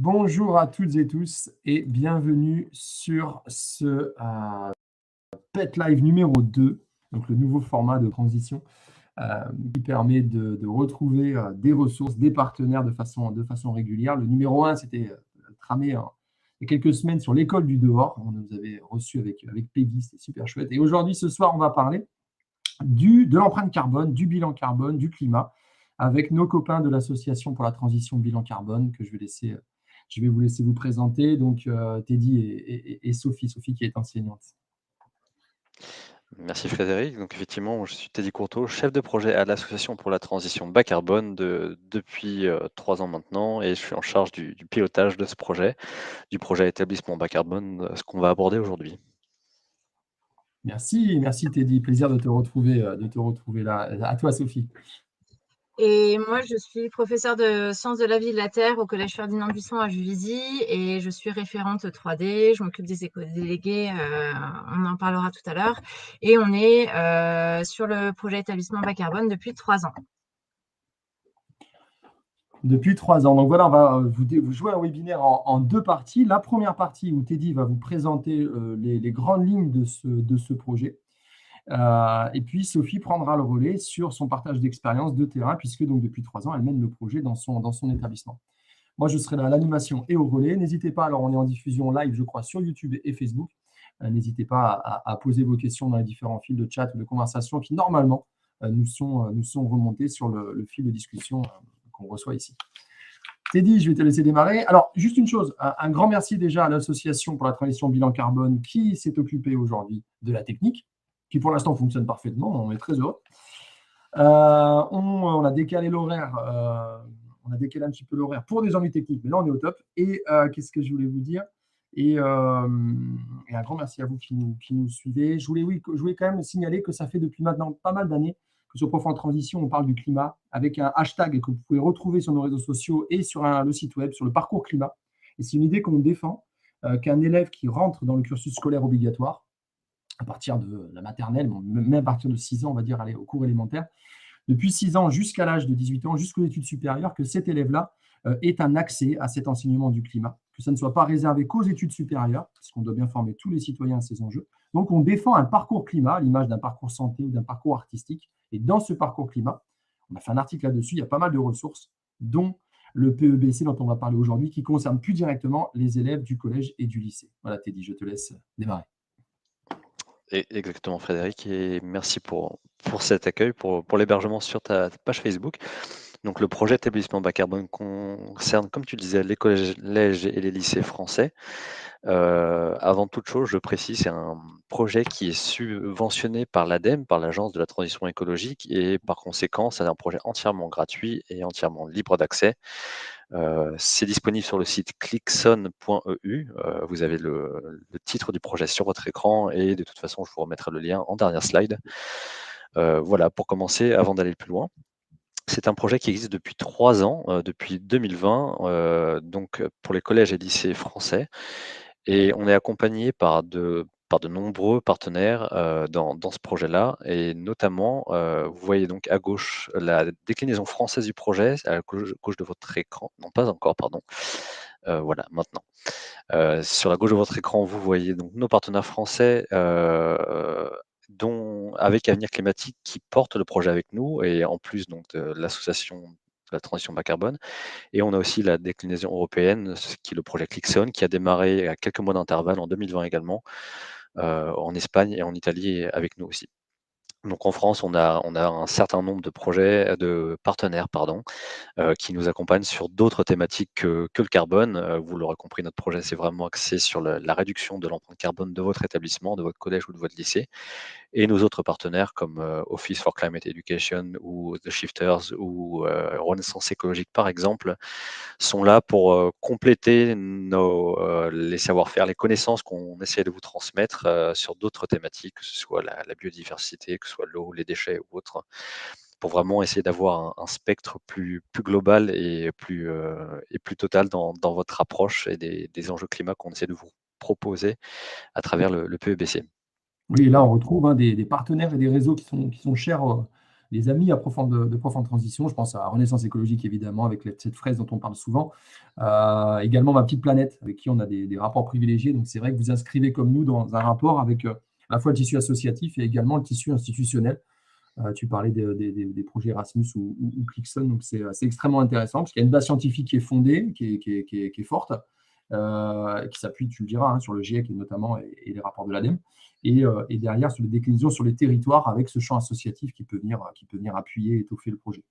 Bonjour à toutes et tous et bienvenue sur ce Pet Live numéro 2, donc le nouveau format de transition qui permet de retrouver des ressources, des partenaires de façon régulière. Le numéro 1, c'était tramé il y a quelques semaines sur l'école du dehors. On nous avait reçu avec Peggy, c'était super chouette. Et aujourd'hui, ce soir, on va parler de l'empreinte carbone, du bilan carbone, du climat, avec nos copains de l'association pour la transition bilan carbone que je vais vous laisser vous présenter. Donc, Teddy et Sophie, Sophie qui est enseignante. Merci Frédéric. Donc effectivement, je suis Teddy Courteau, chef de projet à l'Association pour la transition bas carbone depuis 3 ans maintenant, et je suis en charge du pilotage de ce projet, du projet établissement bas carbone, ce qu'on va aborder aujourd'hui. Merci, merci Teddy. Plaisir de te retrouver là. À toi, Sophie. Et moi, je suis professeure de sciences de la vie et de la Terre au Collège Ferdinand Buisson à Juvisy et je suis référente 3D. Je m'occupe des éco-délégués, on en parlera tout à l'heure. Et on est sur le projet établissement bas carbone depuis 3 ans. Depuis 3 ans. Donc voilà, on va vous jouer un webinaire en deux parties. La première partie où Teddy va vous présenter les grandes lignes de ce projet. Et puis Sophie prendra le relais sur son partage d'expérience de terrain, puisque donc depuis 3 ans, elle mène le projet dans son établissement. Moi, je serai là à l'animation et au relais. N'hésitez pas, alors on est en diffusion live, je crois, sur YouTube et Facebook. N'hésitez pas à poser vos questions dans les différents fils de chat ou de conversation qui, normalement, nous sont remontés sur le fil de discussion qu'on reçoit ici. Teddy, je vais te laisser démarrer. Alors, juste une chose, un grand merci déjà à l'Association pour la transition bilan carbone qui s'est occupée aujourd'hui de la technique, qui pour l'instant fonctionne parfaitement, on est très heureux. On a décalé l'horaire, on a décalé un petit peu l'horaire pour des ennuis techniques, mais là on est au top. Et qu'est-ce que je voulais vous dire et un grand merci à vous qui nous suivez. Je voulais quand même signaler que ça fait depuis maintenant pas mal d'années que sur Prof en Transition, on parle du climat avec un hashtag que vous pouvez retrouver sur nos réseaux sociaux et sur le site web, sur le parcours climat. Et c'est une idée qu'on défend, qu'un élève qui rentre dans le cursus scolaire obligatoire, à partir de la maternelle, même à partir de 6 ans, on va dire, aller au cours élémentaire, depuis 6 ans jusqu'à l'âge de 18 ans, jusqu'aux études supérieures, que cet élève-là ait un accès à cet enseignement du climat, que ça ne soit pas réservé qu'aux études supérieures, parce qu'on doit bien former tous les citoyens à ces enjeux. Donc, on défend un parcours climat, à l'image d'un parcours santé ou d'un parcours artistique. Et dans ce parcours climat, on a fait un article là-dessus, il y a pas mal de ressources, dont le PEBC dont on va parler aujourd'hui, qui concerne plus directement les élèves du collège et du lycée. Voilà, Teddy, je te laisse démarrer. Exactement Frédéric, et merci pour cet accueil, pour l'hébergement sur ta page Facebook. Donc le projet établissement bas carbone concerne, comme tu disais, les collèges et les lycées français. Avant toute chose, je précise, c'est un projet qui est subventionné par l'ADEME, par l'Agence de la transition écologique, et par conséquent, c'est un projet entièrement gratuit et entièrement libre d'accès. C'est disponible sur le site clickson.eu. Vous avez le titre du projet sur votre écran et de toute façon, je vous remettrai le lien en dernière slide. Voilà, pour commencer, avant d'aller plus loin. C'est un projet qui existe depuis 3 ans, depuis 2020, donc pour les collèges et lycées français. Et on est accompagné par de nombreux partenaires dans ce projet-là. Et notamment, vous voyez donc à gauche la déclinaison française du projet, à gauche de votre écran. Non, pas encore, pardon. Voilà, maintenant. Sur la gauche de votre écran, vous voyez donc nos partenaires français, dont avec Avenir Climatique qui porte le projet avec nous, et en plus donc de l'association de la transition bas carbone. Et on a aussi la déclinaison européenne, ce qui est le projet Clixon, qui a démarré à quelques mois d'intervalle en 2020 également, en Espagne et en Italie avec nous aussi. Donc en France, on a un certain nombre de projets, de partenaires, pardon, qui nous accompagnent sur d'autres thématiques que le carbone. Vous l'aurez compris, notre projet, c'est vraiment axé sur la réduction de l'empreinte carbone de votre établissement, de votre collège ou de votre lycée. Et nos autres partenaires comme Office for Climate Education ou The Shifters ou Renaissance écologique, par exemple, sont là pour compléter les savoir-faire, les connaissances qu'on essaie de vous transmettre sur d'autres thématiques, que ce soit la biodiversité, que ce soit l'eau, les déchets ou autres, pour vraiment essayer d'avoir un spectre plus global et plus total dans votre approche et des enjeux climat qu'on essaie de vous proposer à travers le PEBC. Oui, là, on retrouve des partenaires et des réseaux qui sont chers les amis de Prof en transition. Je pense à Renaissance écologique, évidemment, avec cette fraise dont on parle souvent. Également Ma Petite Planète, avec qui on a des rapports privilégiés. Donc, c'est vrai que vous inscrivez comme nous dans un rapport avec à la fois le tissu associatif et également le tissu institutionnel. Tu parlais des projets Erasmus ou Clixon, donc c'est extrêmement intéressant parce qu'il y a une base scientifique qui est fondée, qui est forte, qui s'appuie, tu le diras, hein, sur le GIEC notamment et les rapports de l'ADEME, et derrière sur les déclinaisons sur les territoires avec ce champ associatif qui peut venir appuyer et étoffer le projet.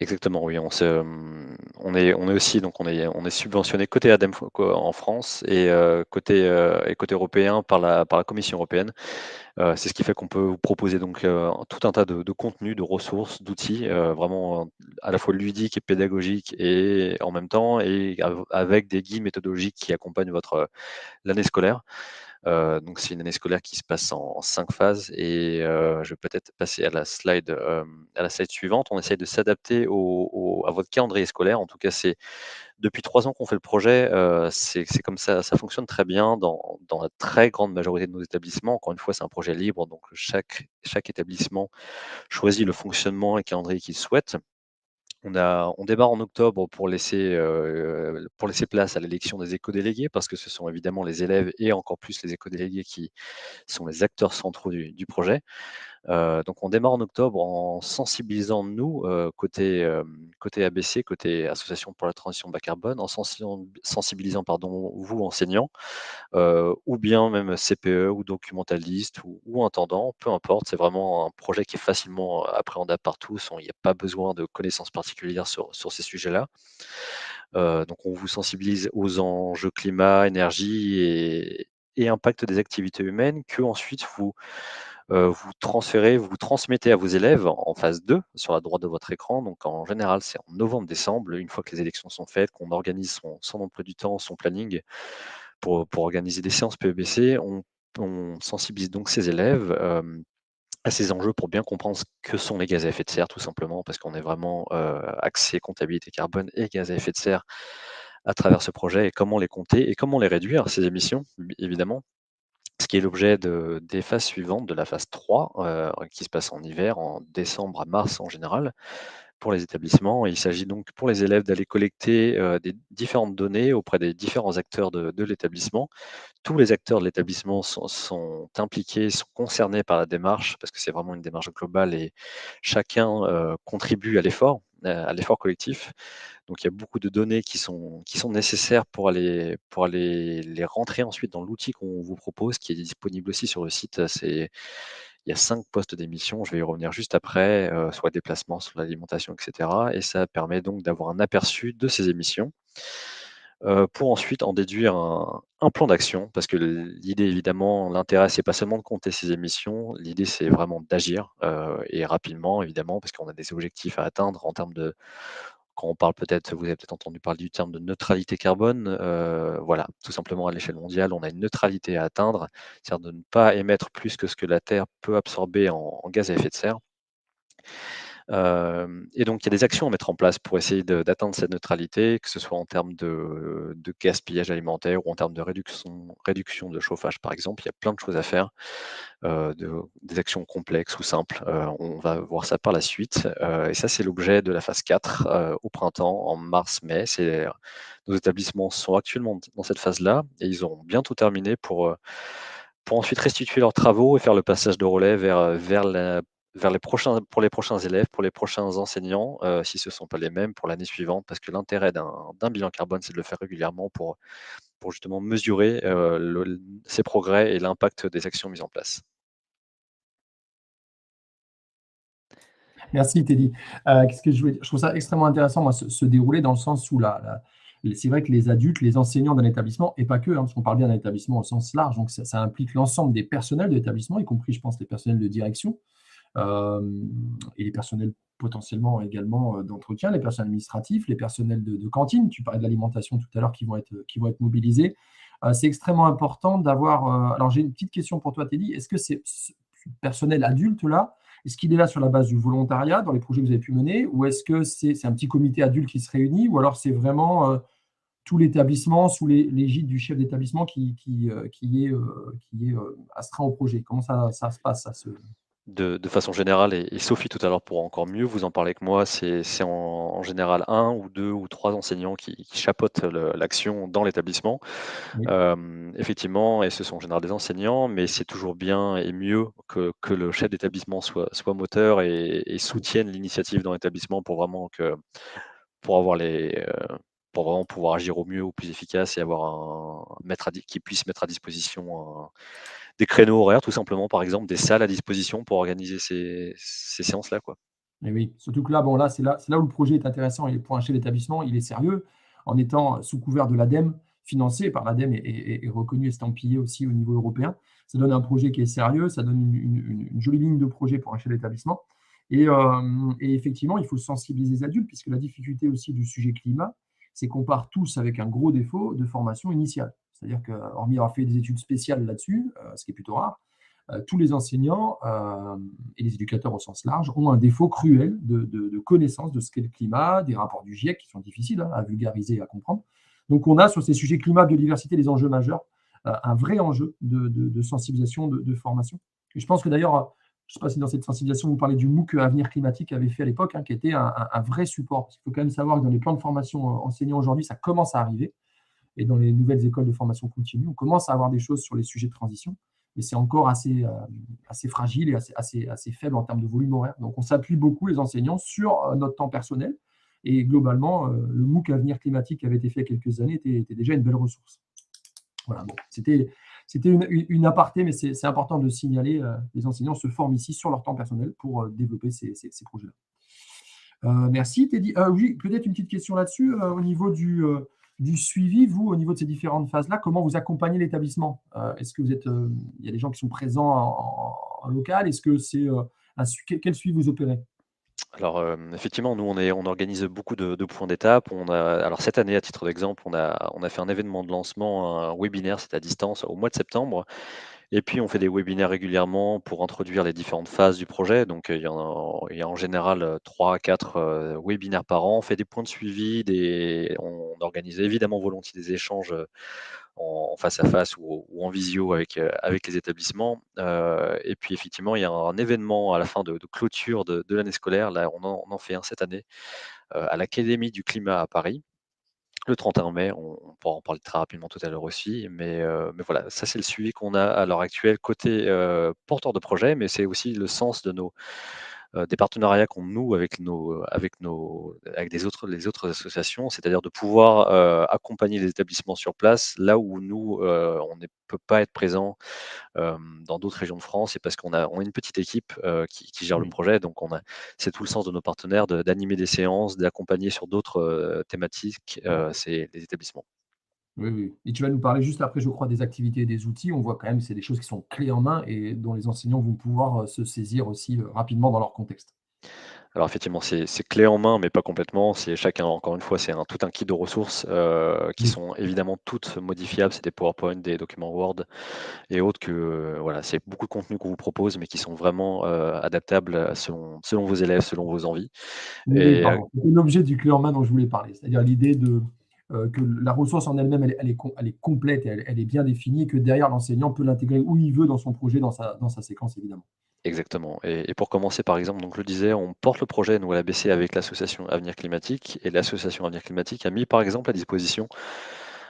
Exactement, oui. On est aussi, donc on est subventionné côté ADEME en France et côté européen par la Commission européenne. C'est ce qui fait qu'on peut vous proposer donc tout un tas de contenus, de ressources, d'outils, vraiment à la fois ludiques et pédagogiques et en même temps et avec des guides méthodologiques qui accompagnent l'année scolaire. Donc c'est une année scolaire qui se passe en 5 phases et je vais peut-être passer à la slide suivante. On essaye de s'adapter à votre calendrier scolaire. En tout cas, c'est depuis 3 ans qu'on fait le projet, c'est comme ça fonctionne très bien dans la très grande majorité de nos établissements. Encore une fois, c'est un projet libre, donc chaque établissement choisit le fonctionnement et calendrier qu'il souhaite. On démarre en octobre pour laisser place à l'élection des éco-délégués, parce que ce sont évidemment les élèves et encore plus les éco-délégués qui sont les acteurs centraux du projet. Donc on démarre en octobre en sensibilisant nous, côté ABC, côté Association pour la transition bas carbone, en sensibilisant pardon, vous enseignants, ou bien même CPE ou documentaliste ou intendant, peu importe. C'est vraiment un projet qui est facilement appréhendable par tous. Il n'y a pas besoin de connaissances particulières sur ces sujets-là. Donc on vous sensibilise aux enjeux climat, énergie et impact des activités humaines que ensuite vous transmettez à vos élèves en phase 2 sur la droite de votre écran. Donc en général, c'est en novembre-décembre, une fois que les élections sont faites, qu'on organise son emploi du temps, son planning pour organiser des séances PEBC. On sensibilise donc ces élèves à ces enjeux pour bien comprendre ce que sont les gaz à effet de serre, tout simplement, parce qu'on est vraiment axé comptabilité carbone et gaz à effet de serre à travers ce projet et comment les compter et comment les réduire, ces émissions, évidemment. Ce qui est l'objet des phases suivantes, de la phase 3, qui se passe en hiver, en décembre à mars en général, pour les établissements. Il s'agit donc pour les élèves d'aller collecter des différentes données auprès des différents acteurs de l'établissement. Tous les acteurs de l'établissement sont impliqués, sont concernés par la démarche, parce que c'est vraiment une démarche globale et chacun contribue à l'effort collectif. Donc il y a beaucoup de données qui sont nécessaires pour aller les rentrer ensuite dans l'outil qu'on vous propose, qui est disponible aussi sur le site. Il y a 5 postes d'émission, je vais y revenir juste après, sur les déplacements, sur l'alimentation, et cetera, et ça permet donc d'avoir un aperçu de ces émissions, pour ensuite en déduire un plan d'action. Parce que l'idée évidemment, l'intérêt, c'est pas seulement de compter ces émissions, l'idée c'est vraiment d'agir, et rapidement évidemment, parce qu'on a des objectifs à atteindre en termes de quand on parle peut-être, vous avez peut-être entendu parler du terme de neutralité carbone, voilà, tout simplement à l'échelle mondiale, on a une neutralité à atteindre, c'est-à-dire de ne pas émettre plus que ce que la Terre peut absorber en gaz à effet de serre. Et donc il y a des actions à mettre en place pour essayer d'atteindre cette neutralité, que ce soit en termes de gaspillage alimentaire ou en termes de réduction de chauffage, par exemple. Il y a plein de choses à faire, des actions complexes ou simples. On va voir ça par la suite, et ça, c'est l'objet de la phase 4, au printemps, en mars-mai. Nos établissements sont actuellement dans cette phase-là et ils auront bientôt terminé pour ensuite restituer leurs travaux et faire le passage de relais pour les prochains élèves, pour les prochains enseignants, si ce ne sont pas les mêmes pour l'année suivante, parce que l'intérêt d'un bilan carbone, c'est de le faire régulièrement pour justement mesurer ses progrès et l'impact des actions mises en place. Merci Teddy. Qu'est-ce que je voulais dire? Je trouve ça extrêmement intéressant, moi, ce déroulé, dans le sens où c'est vrai que les adultes, les enseignants d'un établissement, et pas que, hein, parce qu'on parle bien d'un établissement au sens large, donc ça implique l'ensemble des personnels de l'établissement, y compris, je pense, les personnels de direction, euh, et les personnels potentiellement également d'entretien, les personnels administratifs, les personnels de cantine. Tu parlais de l'alimentation tout à l'heure, qui vont être mobilisés. C'est extrêmement important d'avoir. Alors, j'ai une petite question pour toi, Teddy. Est-ce que ce personnel adulte-là, est-ce qu'il est là sur la base du volontariat dans les projets que vous avez pu mener, ou est-ce que c'est un petit comité adulte qui se réunit, ou alors c'est vraiment tout l'établissement sous l'égide du chef d'établissement qui est astreint au projet? Comment ça se passe, ça de façon générale, et Sophie tout à l'heure pourra encore mieux vous en parler que moi, c'est en général un ou 2 ou 3 enseignants qui chapeautent l'action dans l'établissement. Oui, Effectivement, et ce sont en général des enseignants, mais c'est toujours bien et mieux que le chef d'établissement soit moteur et soutienne l'initiative dans l'établissement pour avoir pour vraiment pouvoir agir au mieux, au plus efficace et avoir qui puisse mettre à disposition des créneaux horaires tout simplement, par exemple, des salles à disposition pour organiser ces séances-là, quoi. et oui. Surtout que là, bon, là, c'est là où le projet est intéressant et pour un chef d'établissement, il est sérieux en étant sous couvert de l'ADEME, financé par l'ADEME et reconnu, estampillé aussi au niveau européen. Ça donne un projet qui est sérieux, ça donne une jolie ligne de projet pour un chef d'établissement. Et effectivement, il faut sensibiliser les adultes, puisque la difficulté aussi du sujet climat, c'est qu'on part tous avec un gros défaut de formation initiale. C'est-à-dire qu'hormis avoir fait des études spéciales là-dessus, ce qui est plutôt rare, tous les enseignants et les éducateurs au sens large ont un défaut cruel de connaissance de ce qu'est le climat, des rapports du GIEC qui sont difficiles à vulgariser et à comprendre. Donc on a sur ces sujets climat, biodiversité, les enjeux majeurs, un vrai enjeu de sensibilisation, de formation. Et je pense que d'ailleurs, je ne sais pas si dans cette sensibilisation, vous parlez du MOOC Avenir Climatique avait fait à l'époque, qui était un vrai support. Parce qu'il faut quand même savoir que dans les plans de formation enseignants aujourd'hui, ça commence à arriver. Et dans les nouvelles écoles de formation continue, on commence à avoir des choses sur les sujets de transition, mais c'est encore assez fragile et assez faible en termes de volume horaire. Donc on s'appuie beaucoup, les enseignants, sur notre temps personnel. Et globalement, le MOOC Avenir Climatique qui avait été fait il y a quelques années était déjà une belle ressource. Voilà, bon, c'était une aparté, mais c'est important de signaler, les enseignants se forment ici sur leur temps personnel pour développer ces projets-là. Merci Teddy. Oui, peut-être une petite question là-dessus. Au niveau du suivi, vous, au niveau de ces différentes phases-là, comment vous accompagnez l'établissement? Est-ce que il y a des gens qui sont présents en local? Est-ce que c'est quel suivi vous opérez? Alors, effectivement, nous, on organise beaucoup de points d'étape. Alors cette année, à titre d'exemple, on a fait un événement de lancement, un webinaire, c'était à distance, au mois de septembre. Et puis, on fait des webinaires régulièrement pour introduire les différentes phases du projet. Donc, il y a en général 3 à 4 webinaires par an. On fait des points de suivi, on organise évidemment volontiers des échanges en face à face ou en visio avec les établissements. Et puis, effectivement, il y a un événement à la fin de clôture de l'année scolaire. Là, on en fait un cette année à l'Académie du climat à Paris. Le 31 mai, on pourra en parler très rapidement tout à l'heure aussi, mais voilà, ça c'est le suivi qu'on a à l'heure actuelle côté, porteur de projet, mais c'est aussi le sens des partenariats qu'on noue avec les autres associations. C'est-à-dire de pouvoir, accompagner les établissements sur place, là où nous, on ne peut pas être présent dans d'autres régions de France, et parce qu'on a une petite équipe qui gère le Oui, projet. Donc c'est tout le sens de nos partenaires d'animer des séances, d'accompagner sur d'autres thématiques, c'est les établissements. oui, oui. Et tu vas nous parler juste après, je crois, des activités et des outils. On voit quand même que c'est des choses qui sont clés en main et dont les enseignants vont pouvoir se saisir aussi rapidement dans leur contexte. Alors effectivement, c'est clé en main, mais pas complètement. C'est chacun, encore une fois, c'est tout un kit de ressources qui Oui, sont évidemment toutes modifiables. C'est des PowerPoint, des documents Word et autres voilà, c'est beaucoup de contenu qu'on vous propose, mais qui sont vraiment adaptables selon vos élèves, selon vos envies. oui, oui, Et pardon. C'était l'objet du clé en main dont je voulais parler, c'est-à-dire l'idée que la ressource en elle-même, elle est complète, et elle est bien définie, et que derrière, l'enseignant peut l'intégrer où il veut dans son projet, dans sa séquence, évidemment. Exactement. Et pour commencer, par exemple, donc je le disais, on porte le projet, nous, à l'ABC, avec l'association Avenir Climatique, et l'association Avenir Climatique a mis, par exemple, à disposition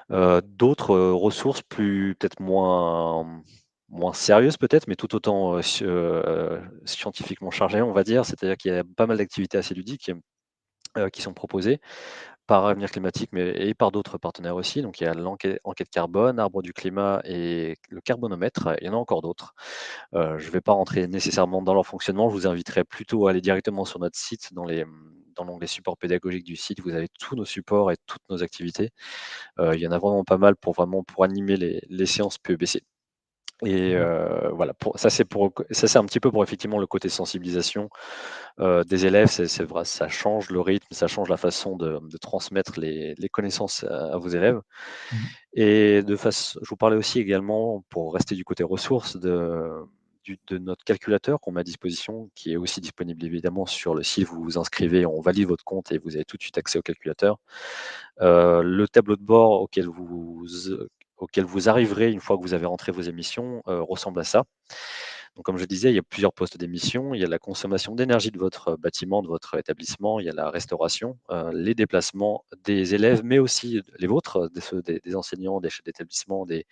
d'autres ressources peut-être moins sérieuses peut-être, mais tout autant scientifiquement chargées, on va dire. C'est-à-dire qu'il y a pas mal d'activités assez ludiques qui sont proposées par Avenir Climatique, mais et par d'autres partenaires aussi. Donc il y a l'enquête carbone, Arbre du climat et le carbonomètre. Il y en a encore d'autres. Je ne vais pas rentrer nécessairement dans leur fonctionnement. Je vous inviterai plutôt à aller directement sur notre site, dans l'onglet support pédagogique du site. Vous avez tous nos supports et toutes nos activités. Il y en a vraiment pas mal pour animer les séances PEBC. Et voilà, ça c'est un petit peu pour effectivement le côté sensibilisation des élèves. C'est vrai, ça change le rythme, ça change la façon de transmettre les connaissances à vos élèves. Mhm. Et je vous parlais aussi également, pour rester du côté ressources, de notre calculateur qu'on met à disposition, qui est aussi disponible évidemment sur le site. Vous vous inscrivez, on valide votre compte et vous avez tout de suite accès au calculateur. Le tableau de bord auquel vous arriverez une fois que vous avez rentré vos émissions ressemble à ça. Donc, comme je disais, il y a plusieurs postes d'émission. Il y a la consommation d'énergie de votre bâtiment, de votre établissement. Il y a la restauration, les déplacements des élèves, mais aussi les vôtres, ceux des enseignants, des chefs d'établissement, des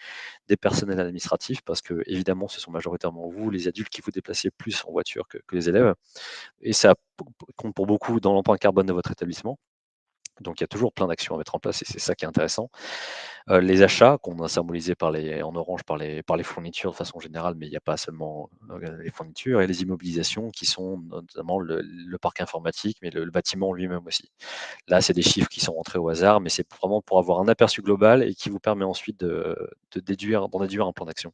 personnels administratifs, parce que évidemment, ce sont majoritairement vous, les adultes, qui vous déplacez plus en voiture que les élèves. Et ça compte pour beaucoup dans l'empreinte carbone de votre établissement. Donc, il y a toujours plein d'actions à mettre en place et c'est ça qui est intéressant. Les achats qu'on a symbolisés en orange par les fournitures de façon générale, mais il n'y a pas seulement les fournitures, et les immobilisations qui sont notamment le parc informatique, mais le bâtiment lui-même aussi. Là, c'est des chiffres qui sont rentrés au hasard, mais c'est vraiment pour avoir un aperçu global et qui vous permet ensuite d'en déduire un plan d'action.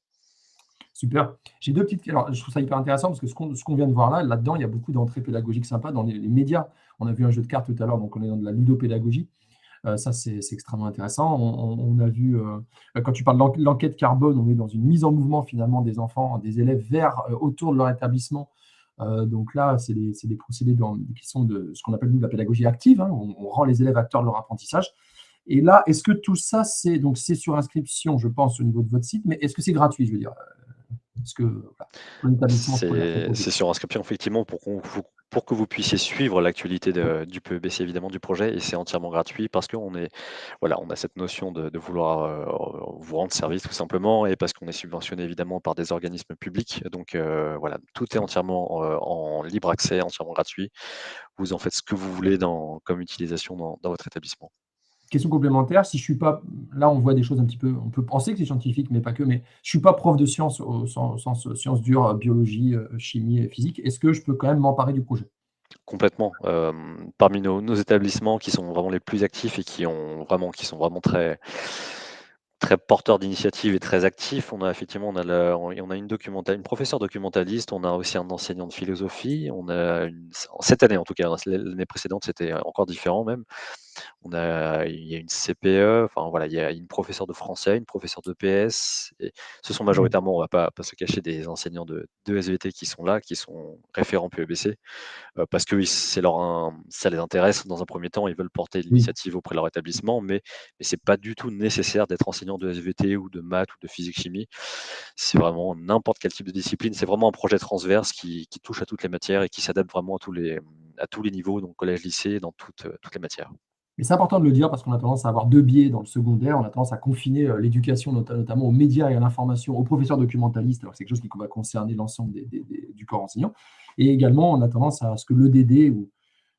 Super. J'ai deux petites. Alors, je trouve ça hyper intéressant parce que ce qu'on vient de voir là, là-dedans, il y a beaucoup d'entrées pédagogiques sympas dans les médias. On a vu un jeu de cartes tout à l'heure, donc on est dans de la ludopédagogie. Ça, c'est extrêmement intéressant. On a vu, quand tu parles de l'enquête carbone, on est dans une mise en mouvement finalement des enfants, des élèves autour de leur établissement. Donc là, c'est des procédés qui sont de ce qu'on appelle nous la pédagogie active, hein. On rend les élèves acteurs de leur apprentissage. Et là, est-ce que tout ça, c'est sur inscription, je pense, au niveau de votre site, mais est-ce que c'est gratuit, je veux dire, est-ce que voilà, pour l'établissement scolaire C'est sur inscription, effectivement, pour que vous puissiez suivre l'actualité du PEBC, évidemment, du projet, et c'est entièrement gratuit parce qu'on voilà, on a cette notion de vouloir vous rendre service, tout simplement, et parce qu'on est subventionné, évidemment, par des organismes publics. Donc, voilà, tout est entièrement en libre accès, entièrement gratuit. Vous en faites ce que vous voulez comme utilisation dans votre établissement. Question complémentaire, si je suis pas, là on voit des choses un petit peu, on peut penser que c'est scientifique, mais pas que, mais je suis pas prof de sciences au sens sciences dures, biologie, chimie et physique, est-ce que je peux quand même m'emparer du projet? Complètement. Parmi nos établissements qui sont vraiment les plus actifs et qui sont vraiment très porteurs d'initiatives et très actifs, on a effectivement on a une professeure documentaliste, on a aussi un enseignant de philosophie, on a cette année en tout cas, l'année précédente c'était encore différent même. Il y a une CPE, enfin voilà, il y a une professeure de français, une professeure de PS, et ce sont Mmh. majoritairement, on va pas se cacher, des enseignants de SVT qui sont là, qui sont référents PEBC. Parce que ça les intéresse dans un premier temps, ils veulent porter Oui. l'initiative auprès de leur établissement, mais c'est pas du tout nécessaire d'être enseignant de SVT ou de maths ou de physique-chimie. C'est vraiment n'importe quel type de discipline. C'est vraiment un projet transverse qui touche à toutes les matières et qui s'adapte vraiment à tous les niveaux, donc collège, lycée, dans toutes les matières. Mais c'est important de le dire parce qu'on a tendance à avoir 2 biais dans le secondaire. On a tendance à confiner, l'éducation notamment aux médias et à l'information, aux professeurs documentalistes, alors que c'est quelque chose qui va concerner l'ensemble du corps enseignant. Et également, on a tendance à ce que l'EDD ou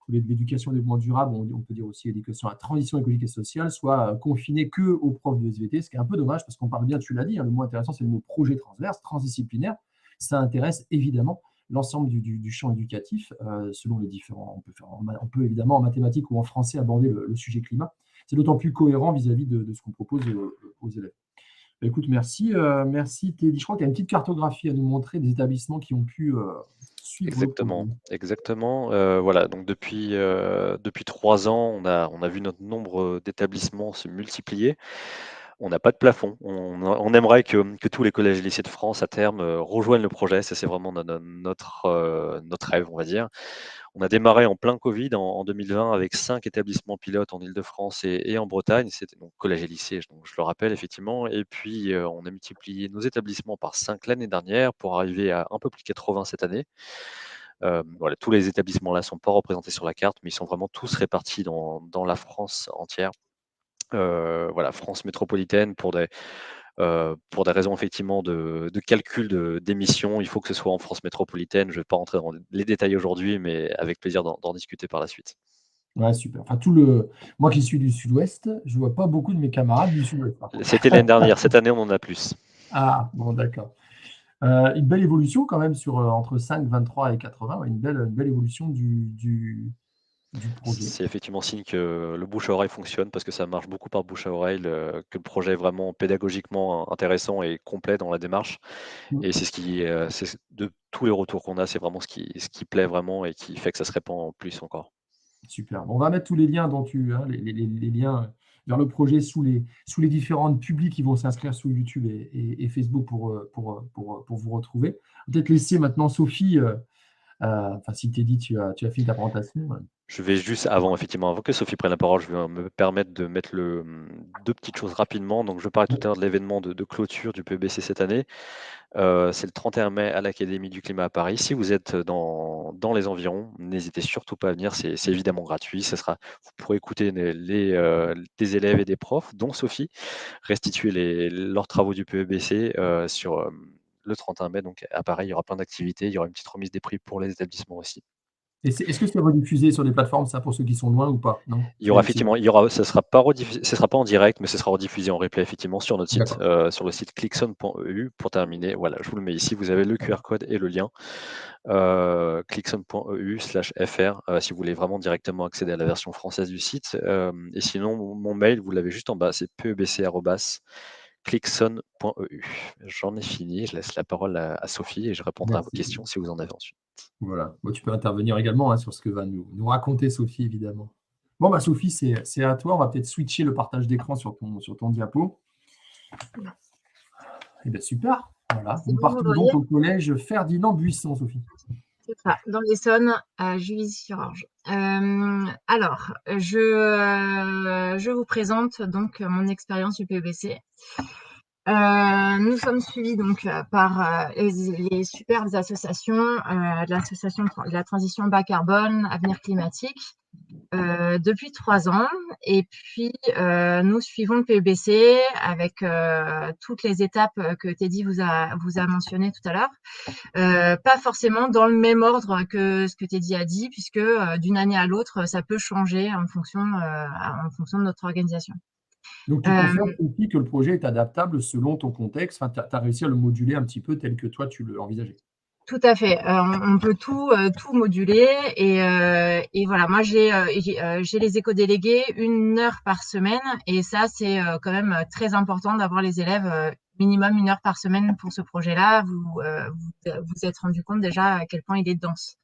l'éducation au développement durable, on peut dire aussi l'éducation à la transition écologique et sociale, soit confinée qu'aux profs de SVT, ce qui est un peu dommage parce qu'on parle bien, tu l'as dit, hein, le mot intéressant, c'est le mot projet transverse, transdisciplinaire. Ça intéresse évidemment l'ensemble du champ éducatif, selon les différents. On peut évidemment en mathématiques ou en français aborder le sujet climat. C'est d'autant plus cohérent vis-à-vis de ce qu'on propose aux élèves. Bah, écoute, merci Teddy. Je crois qu'il y a une petite cartographie à nous montrer des établissements qui ont pu suivre le projet. Exactement, exactement. Voilà, donc depuis 3 ans, on a vu notre nombre d'établissements se multiplier. On n'a pas de plafond. On aimerait que tous les collèges et lycées de France, à terme, rejoignent le projet. Ça, c'est vraiment notre rêve, on va dire. On a démarré en plein Covid en 2020 avec 5 établissements pilotes en Île-de-France et en Bretagne. C'était donc collège et lycée, donc je le rappelle effectivement. Et puis, on a multiplié nos établissements par 5 l'année dernière pour arriver à un peu plus de 80 cette année. Voilà, tous les établissements-là ne sont pas représentés sur la carte, mais ils sont vraiment tous répartis dans la France entière. Voilà, France métropolitaine pour des raisons effectivement de calcul d'émissions, il faut que ce soit en France métropolitaine. Je ne vais pas rentrer dans les détails aujourd'hui, mais avec plaisir d'en discuter par la suite. Ouais, super. Enfin, moi qui suis du sud-ouest, je ne vois pas beaucoup de mes camarades du sud-ouest, par contre. C'était l'année dernière, cette année on en a plus. Ah, bon, d'accord. Une belle évolution quand même entre 5, 23 et 80, ouais, une belle évolution du projet. C'est effectivement signe que le bouche à oreille fonctionne parce que ça marche beaucoup par bouche à oreille, que le projet est vraiment pédagogiquement intéressant et complet dans la démarche. Mm. Et c'est de tous les retours qu'on a, c'est vraiment ce qui plaît vraiment et qui fait que ça se répand en plus encore. Super. Bon, on va mettre tous les liens hein, les liens vers le projet sous les différents publics qui vont s'inscrire sous YouTube et Facebook pour vous retrouver. Peut-être laisser maintenant Sophie, enfin si tu dit tu as fini ta présentation. Je vais juste, avant que Sophie prenne la parole, je vais me permettre de mettre deux petites choses rapidement. Donc, je parlais tout à l'heure de l'événement de clôture du PEBC cette année. C'est le 31 mai à l'Académie du Climat à Paris. Si vous êtes dans les environs, n'hésitez surtout pas à venir. C'est évidemment gratuit. Vous pourrez écouter des élèves et des profs, dont Sophie, restituer leurs travaux du PEBC sur le 31 mai. Donc, à Paris, il y aura plein d'activités. Il y aura une petite remise des prix pour les établissements aussi. Et est-ce que c'est rediffusé sur des plateformes, ça, pour ceux qui sont loin ou pas? Non? Il y aura effectivement, ce sera pas en direct, mais ce sera rediffusé en replay effectivement sur notre site, sur le site clickson.eu. Pour terminer, voilà, je vous le mets ici, vous avez le QR code et le lien, clickson.eu/fr, si vous voulez vraiment directement accéder à la version française du site. Et sinon, mon mail, vous l'avez juste en bas, c'est pebc@clickson.eu. J'en ai fini, je laisse la parole à Sophie et je répondrai à vos questions si vous en avez ensuite. Voilà. Bon, tu peux intervenir également sur ce que va nous raconter Sophie, évidemment. Bon, bah, Sophie, c'est à toi. On va peut-être switcher le partage d'écran sur ton diapo. Eh bien, super. Voilà. Nous partons donc au collège Ferdinand Buisson, Sophie. C'est ça, dans l'Essonne, à Juvisy-sur-Orge. Alors, je vous présente donc mon expérience du PEBC. Nous sommes suivis donc par les superbes associations, de l'association de la transition bas carbone, Avenir Climatique, depuis 3 ans. Et puis, nous suivons le PEBC avec toutes les étapes que Teddy vous a mentionnées tout à l'heure. Pas forcément dans le même ordre que ce que Teddy a dit, puisque d'une année à l'autre, ça peut changer en fonction de notre organisation. Donc, tu confirmes aussi que le projet est adaptable selon ton contexte. Enfin, tu as réussi à le moduler un petit peu tel que toi, tu l'envisageais. Tout à fait. On peut tout moduler et voilà. Moi, j'ai les éco-délégués 1 heure par semaine et ça, c'est quand même très important d'avoir les élèves minimum 1 heure par semaine pour ce projet-là. Vous êtes rendu compte déjà à quel point il est dense.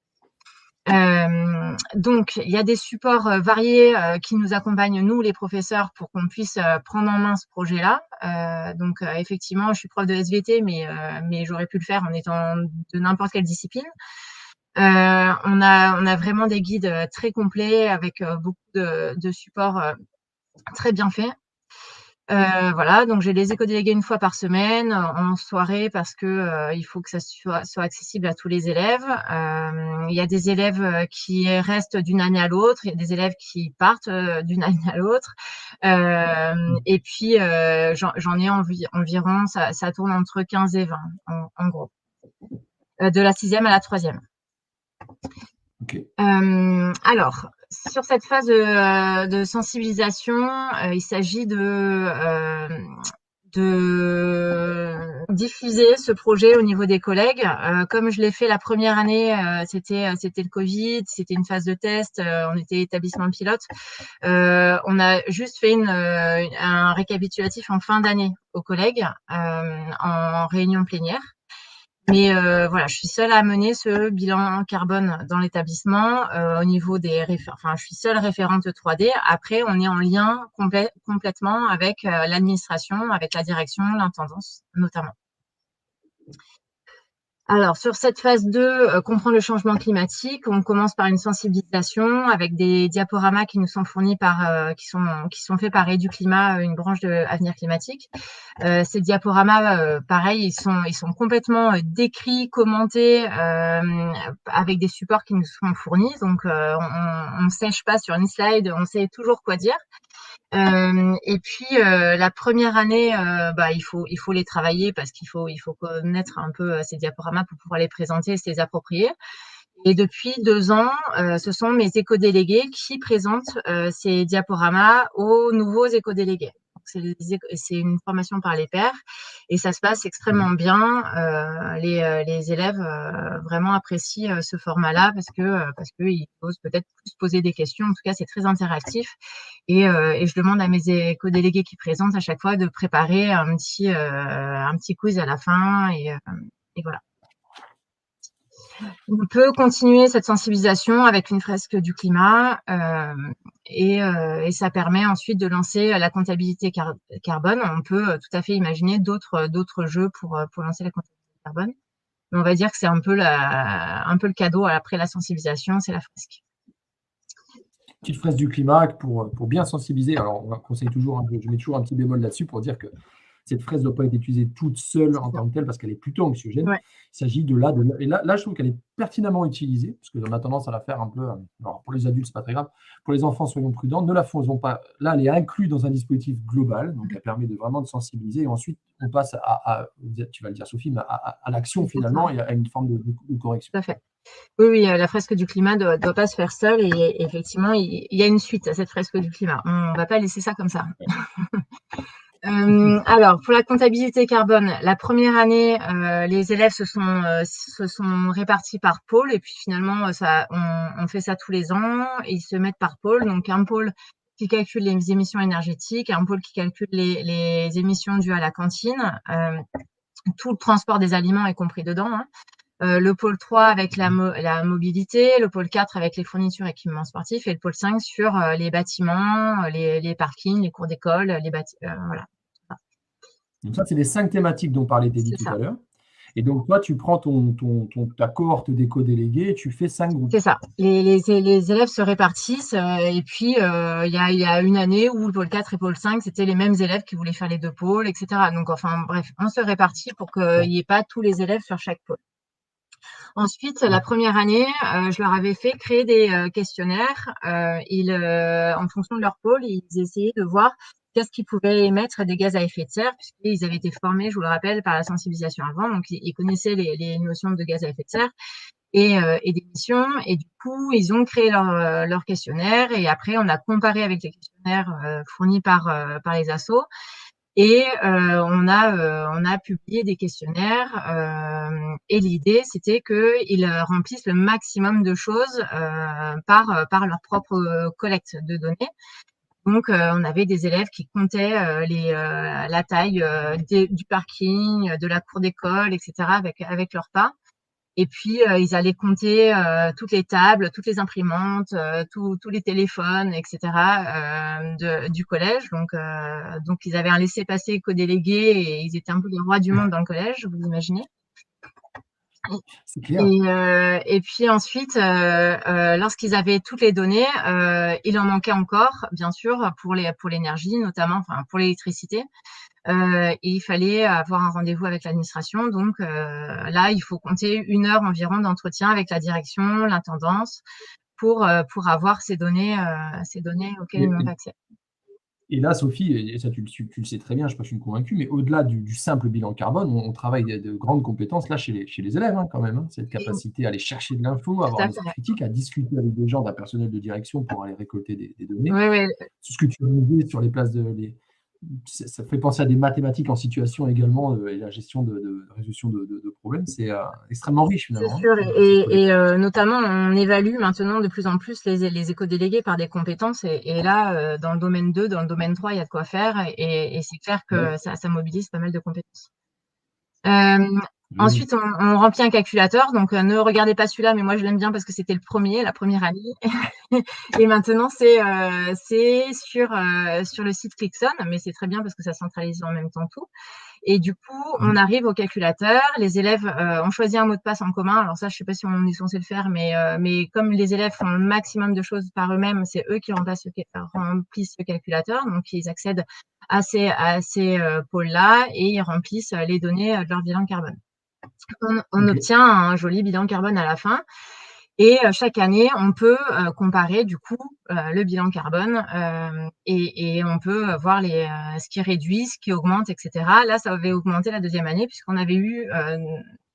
Donc, il y a des supports variés qui nous accompagnent, nous, les professeurs, pour qu'on puisse prendre en main ce projet-là. Donc, effectivement, je suis prof de SVT, mais j'aurais pu le faire en étant de n'importe quelle discipline. On a vraiment des guides très complets avec beaucoup de supports très bien faits. Voilà, donc j'ai les éco-délégués 1 fois par semaine en soirée parce que il faut que ça soit accessible à tous les élèves. Il y a des élèves qui restent d'une année à l'autre, il y a des élèves qui partent d'une année à l'autre. Et puis j'en ai environ, ça tourne entre 15 et 20 en gros, de la 6e à la 3e. Okay. Alors, sur cette phase de sensibilisation, il s'agit de diffuser ce projet au niveau des collègues. Comme je l'ai fait la première année, c'était le Covid, c'était une phase de test, on était établissement pilote. On a juste fait un récapitulatif en fin d'année aux collègues en réunion plénière. Mais voilà, je suis seule à mener ce bilan carbone dans l'établissement au niveau des je suis seule référente 3D. Après, on est en lien complètement avec l'administration, avec la direction, l'intendance notamment. Alors, sur cette phase 2, comprendre le changement climatique, on commence par une sensibilisation avec des diaporamas qui nous sont fournis qui sont faits par Educlimat, une branche de Avenir Climatique. Ces diaporamas, pareil, ils sont complètement décrits, commentés, avec des supports qui nous sont fournis. Donc, on sèche pas sur une slide, on sait toujours quoi dire. Et puis la première année, il faut les travailler parce qu'il faut connaître un peu ces diaporamas pour pouvoir les présenter et se les approprier. Et depuis 2 ans, ce sont mes éco-délégués qui présentent ces diaporamas aux nouveaux éco-délégués. C'est une formation par les pairs et ça se passe extrêmement bien. Les élèves vraiment apprécient ce format-là parce qu'ils osent peut-être plus poser des questions. En tout cas, c'est très interactif et je demande à mes éco-délégués qui présentent à chaque fois de préparer un petit quiz à la fin et voilà. On peut continuer cette sensibilisation avec une fresque du climat et ça permet ensuite de lancer la comptabilité carbone. On peut tout à fait imaginer d'autres jeux pour lancer la comptabilité carbone. Mais on va dire que c'est un peu le cadeau après la sensibilisation, c'est la fresque. petite fresque du climat pour bien sensibiliser. Alors, on conseille toujours, je mets toujours un petit bémol là-dessus pour dire que cette fraise ne doit pas être utilisée toute seule C'est en ça. tant que telle parce qu'elle est plutôt anxiogène. Ouais, Il s'agit de là, et là, je trouve qu'elle est pertinemment utilisée parce qu'on a tendance à la faire un peu. Alors, pour les adultes, c'est pas très grave. Pour les enfants, soyons prudents. Ne la faisons pas. Là, elle est inclue dans un dispositif global, donc elle permet vraiment de sensibiliser. Et ensuite, on passe tu vas le dire, Sophie, mais à l'action finalement exactement, et à une forme de correction. tout à fait. Oui, oui, la fresque du climat ne doit pas se faire seule et effectivement, il y a une suite à cette fresque du climat. On ne va pas laisser ça comme ça. Alors, pour la comptabilité carbone, la première année, les élèves se sont répartis par pôle et puis finalement, on fait ça tous les ans. Ils se mettent par pôle. Donc, un pôle qui calcule les émissions énergétiques, un pôle qui calcule les émissions dues à la cantine. Tout le transport des aliments est compris dedans, hein. Le pôle 3 avec la mobilité, le pôle 4 avec les fournitures et équipements sportifs et le pôle 5 sur les bâtiments, les parkings, les cours d'école, voilà. Donc ça, c'est les 5 thématiques dont parlait Teddy C'est tout ça. à l'heure. Et donc, toi, tu prends ta cohorte d'éco-délégués et tu fais 5 groupes. C'est ça. Les élèves se répartissent et puis il y a une année où le pôle 4 et pôle 5, c'était les mêmes élèves qui voulaient faire les deux pôles, etc. Donc, enfin, bref, on se répartit pour qu'il n'y ait pas tous les élèves sur chaque pôle. Ensuite, la première année, je leur avais fait créer des questionnaires. En fonction de leur pôle, ils essayaient de voir qu'est-ce qui pouvait émettre des gaz à effet de serre, puisqu'ils avaient été formés, je vous le rappelle, par la sensibilisation avant, donc ils connaissaient les notions de gaz à effet de serre et d'émissions. Et du coup, ils ont créé leur questionnaire et après, on a comparé avec les questionnaires fournis par les assos. Et on a publié des questionnaires et l'idée, c'était qu'ils remplissent le maximum de choses par leur propre collecte de données. Donc, on avait des élèves qui comptaient la taille du parking, de la cour d'école, etc., avec leur pas. Et puis, ils allaient compter toutes les tables, toutes les imprimantes, tous les téléphones, etc., du collège. Donc, ils avaient un laissez-passer éco-délégué et ils étaient un peu les rois du monde dans le collège, vous imaginez. C'est clair. Et puis ensuite, lorsqu'ils avaient toutes les données, il en manquait encore, bien sûr, pour l'énergie, notamment, enfin pour l'électricité. Et il fallait avoir un rendez-vous avec l'administration. Donc là, il faut compter 1 heure environ d'entretien avec la direction, l'intendance, pour avoir ces données auxquelles ils n'ont pas accès. Et là, Sophie, et ça tu le sais très bien, je ne sais pas, je suis convaincu, mais au-delà du simple bilan carbone, on travaille de grandes compétences là chez les élèves hein, quand même. Hein, cette Et capacité à aller chercher de l'info, à tout avoir à un fait. esprit critique, à discuter avec des gens, d'un personnel de direction pour aller récolter des données. Oui, oui, Ce que tu as dit sur les places ça fait penser à des mathématiques en situation également et la gestion de résolution de problèmes. C'est extrêmement riche c'est finalement, sûr. hein, cette collecte. Notamment, on évalue maintenant de plus en plus les éco-délégués par des compétences. Et là, dans le domaine 2, dans le domaine 3, il y a de quoi faire. Et c'est clair Ouais, que ça mobilise pas mal de compétences. Euh, génial. Ensuite, on remplit un calculateur. Donc, ne regardez pas celui-là, mais moi, je l'aime bien parce que c'était la première année. Et maintenant, c'est sur le site Clixon, mais c'est très bien parce que ça centralise en même temps tout. Et du coup, on arrive au calculateur. Les élèves ont choisi un mot de passe en commun. Alors ça, je sais pas si on est censé le faire, mais comme les élèves font le maximum de choses par eux-mêmes, c'est eux qui remplissent le calculateur. Donc, ils accèdent à ces pôles-là et ils remplissent les données de leur bilan carbone. On Ok. obtient un joli bilan carbone à la fin. Et chaque année, on peut comparer du coup le bilan carbone et on peut voir ce qui réduit, ce qui augmente, etc. Là, ça avait augmenté la deuxième année puisqu'on avait eu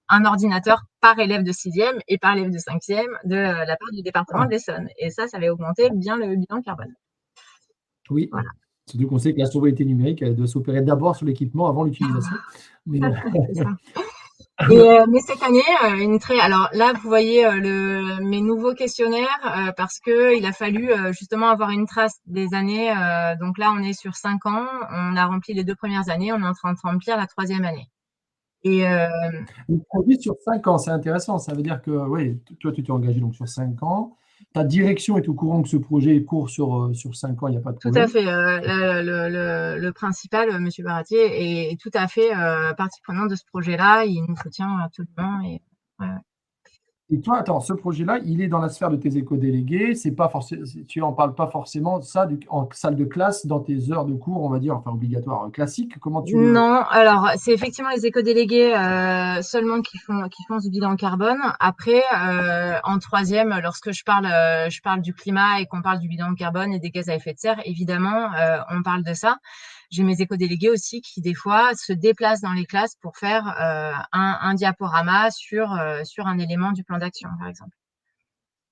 un ordinateur par élève de sixième et par élève de cinquième de la part du département Ah, de l'Essonne. Et ça avait augmenté bien le bilan carbone. oui. Voilà. Surtout qu'on sait que la sobriété numérique, elle doit s'opérer d'abord sur l'équipement avant l'utilisation. Mais C'est ça. Mais cette année, alors là, vous voyez mes nouveaux questionnaires parce que il a fallu justement avoir une trace des années. Donc là, on est sur 5 ans. On a rempli les 2 premières années. On est en train de remplir la 3e année. Et le projet sur 5 ans, c'est intéressant. Ça veut dire que oui, toi, tu t'es engagé donc sur 5 ans. Ta direction est au courant que ce projet est court sur 5 ans, il n'y a pas de tout à problème. fait, le principal, Monsieur Baratier, est tout à fait partie prenante de ce projet-là. Il nous soutient absolument. Et, ouais. Et toi, attends, ce projet-là, il est dans la sphère de tes éco-délégués. C'est pas forcément, tu en parles pas forcément ça en salle de classe, dans tes heures de cours, on va dire, enfin obligatoire, classique. Comment tu le. Non, alors c'est effectivement les éco-délégués seulement qui font ce bilan carbone. Après, en troisième, lorsque je parle du climat et qu'on parle du bilan carbone et des gaz à effet de serre, évidemment, on parle de ça. J'ai mes éco-délégués aussi qui, des fois, se déplacent dans les classes pour faire un diaporama sur un élément du plan d'action, par exemple.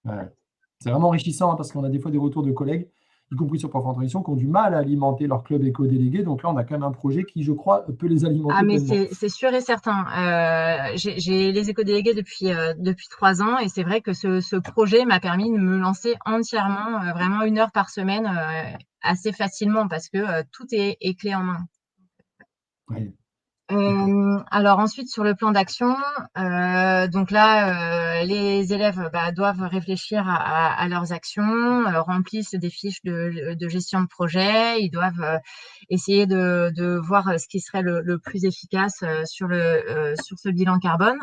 Ouais. C'est vraiment enrichissant hein, parce qu'on a des fois des retours de collègues, y compris sur Prof Transition, qui ont du mal à alimenter leur club éco-délégué. Donc là, on a quand même un projet qui, je crois, peut les Ah, alimenter mais pleinement. c'est sûr et certain. J'ai les éco-délégués depuis 3 ans et c'est vrai que ce projet m'a permis de me lancer entièrement, vraiment 1 heure par semaine, assez facilement parce que tout est clé en main. Ouais, d'accord. Alors ensuite sur le plan d'action, donc là, les élèves, doivent réfléchir à leurs actions, remplissent des fiches de gestion de projet. Ils doivent, essayer de voir, ce qui serait le plus efficace, sur ce bilan carbone.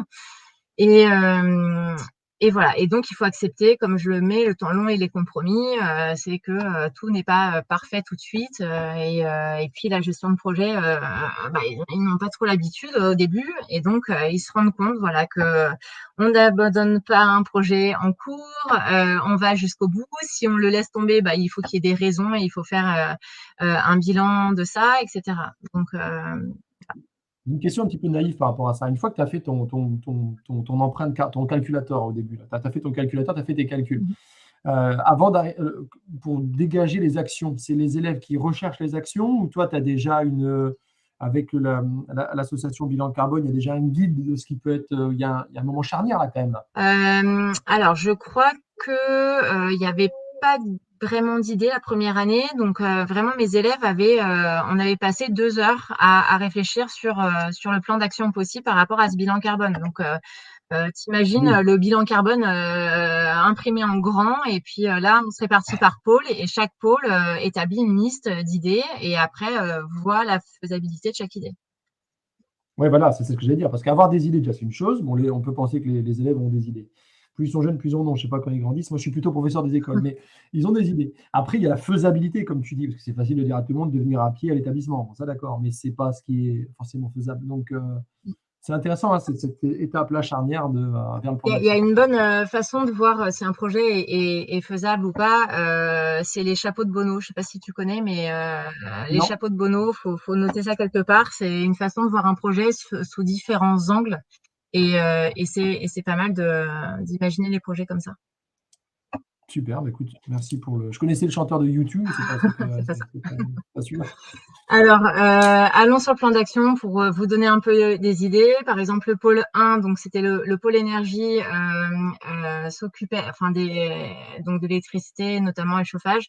Et, voilà. Et donc, il faut accepter, comme je le mets, le temps long et les compromis. C'est que tout n'est pas parfait tout de suite. Et puis, la gestion de projet, ils n'ont pas trop l'habitude au début. Et donc, ils se rendent compte voilà, que on n'abandonne pas un projet en cours. On va jusqu'au bout. Si on le laisse tomber, il faut qu'il y ait des raisons et il faut faire un bilan de ça, etc. Donc, Une question un petit peu naïve par rapport à ça. Une fois que tu as fait ton empreinte, ton calculateur au début, tu as fait ton calculateur, tu as fait tes calculs. Avant pour dégager les actions, c'est les élèves qui recherchent les actions ou toi, tu as déjà avec l'association Bilan Carbone, il y a déjà un guide de ce qui peut être. Il y a un moment charnière là quand même. Alors, je crois que il y avait pas vraiment d'idée la première année, donc vraiment mes élèves on avait passé 2 heures à réfléchir sur le plan d'action possible par rapport à ce bilan carbone. Donc, t'imagines Oui. le bilan carbone imprimé en grand, et puis là, on se répartit par pôle, et chaque pôle établit une liste d'idées, et après voit la faisabilité de chaque idée. Ouais, voilà, c'est ce que j'allais dire. Parce qu'avoir des idées, déjà, c'est une chose. Bon, on peut penser que les élèves ont des idées. Plus ils sont jeunes, plus ils en ont. Je ne sais pas quand ils grandissent. Moi, je suis plutôt professeur des écoles, mais ils ont des idées. Après, il y a la faisabilité, comme tu dis, parce que c'est facile de dire à tout le monde de venir à pied à l'établissement. Bon, ça, d'accord, mais ce n'est pas ce qui est forcément faisable. Donc, c'est intéressant, hein, cette étape-là charnière vers le plan Il y a d'action. une bonne façon de voir si un projet est faisable ou pas. C'est les chapeaux de Bono. Je sais pas si tu connais, mais les Non? chapeaux de Bono, faut noter ça quelque part. C'est une façon de voir un projet sous différents angles, et c'est pas mal d'imaginer les projets comme ça. Super, bah, écoute, merci pour le. Je connaissais le chanteur de YouTube, c'est C'est pas ça. pas celui-là. Alors, allons sur le plan d'action pour vous donner un peu des idées. Par exemple, le pôle 1, donc c'était le pôle énergie, s'occupait, enfin donc de l'électricité, notamment et le chauffage.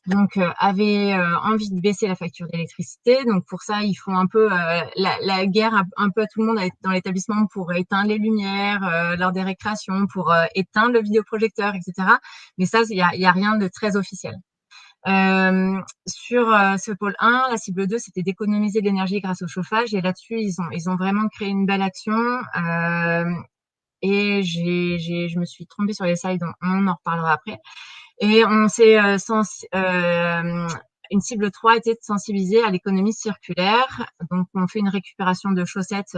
Donc, avait envie de baisser la facture d'électricité. Donc, pour ça, ils font un peu la guerre un peu à tout le monde dans l'établissement pour éteindre les lumières lors des récréations, pour éteindre le vidéoprojecteur, etc. Mais ça, il y a rien de très officiel. Sur ce pôle 1, la cible 2, c'était d'économiser de l'énergie grâce au chauffage. Et là-dessus, ils ont vraiment créé une belle action. Et je me suis trompée sur les slides, on en reparlera après. Et on s'est une cible 3 était de sensibiliser à l'économie circulaire. Donc, on fait une récupération de chaussettes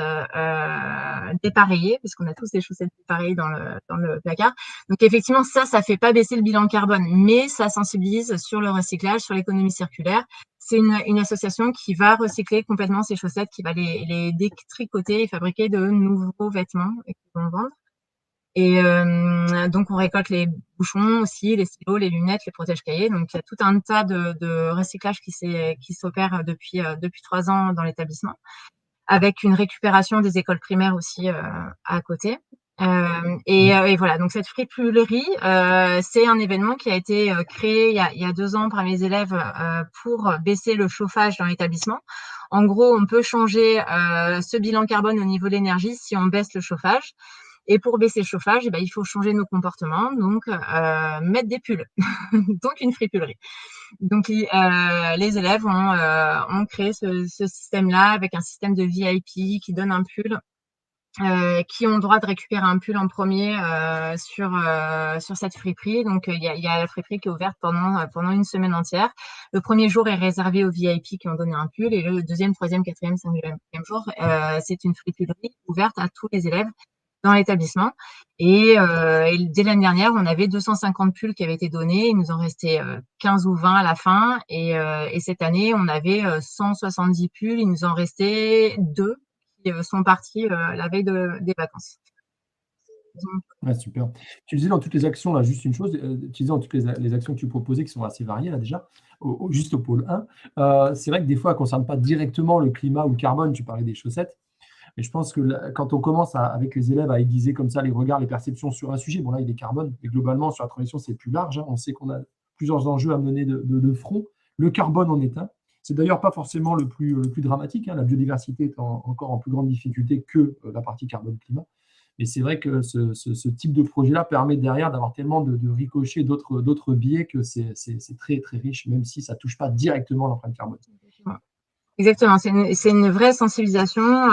dépareillées, puisqu'on a tous des chaussettes dépareillées dans le placard. Donc, effectivement, ça fait pas baisser le bilan carbone, mais ça sensibilise sur le recyclage, sur l'économie circulaire. C'est une association qui va recycler complètement ces chaussettes, qui va les détricoter et fabriquer de nouveaux vêtements et qu'ils vont vendre. Et donc, on récolte les bouchons aussi, les stylos, les lunettes, les protège-cahiers. Donc, il y a tout un tas de recyclage qui s'opère depuis 3 ans dans l'établissement, avec une récupération des écoles primaires aussi à côté. Et voilà, donc cette fripulerie, c'est un événement qui a été créé il y a 2 ans par mes élèves pour baisser le chauffage dans l'établissement. En gros, on peut changer ce bilan carbone au niveau de l'énergie si on baisse le chauffage. Et pour baisser le chauffage, il faut changer nos comportements, donc mettre des pulls, donc une fripulerie. Donc les élèves ont créé ce système-là avec un système de VIP qui donne un pull qui ont le droit de récupérer un pull en premier sur cette friperie. Donc, il y a la friperie qui est ouverte pendant une semaine entière. Le premier jour est réservé aux VIP qui ont donné un pull et le deuxième, troisième, quatrième, cinquième jour, c'est une friperie ouverte à tous les élèves dans l'établissement. Et dès l'année dernière, on avait 250 pulls qui avaient été donnés. Il nous en restait 15 ou 20 à la fin. Et cette année, on avait 170 pulls. Il nous en restait 2 qui sont partis la veille des vacances. Ouais, super. Tu disais dans toutes les actions, là, juste une chose, tu disais dans toutes les actions que tu proposais, qui sont assez variées, là, déjà, juste au pôle 1, c'est vrai que des fois, elles ne concernent pas directement le climat ou le carbone, tu parlais des chaussettes, mais je pense que quand on commence avec les élèves à aiguiser comme ça les regards, les perceptions sur un sujet, bon là, il est carbone, mais globalement, sur la transition, c'est plus large, hein. On sait qu'on a plusieurs enjeux à mener de front. Le carbone en est un. C'est d'ailleurs pas forcément le plus dramatique, hein. La biodiversité est encore en plus grande difficulté que la partie carbone-climat. Et c'est vrai que ce type de projet-là permet derrière d'avoir tellement de ricochets, d'autres biais que c'est très, très riche, même si ça ne touche pas directement l'empreinte carbone. Exactement, c'est une vraie sensibilisation.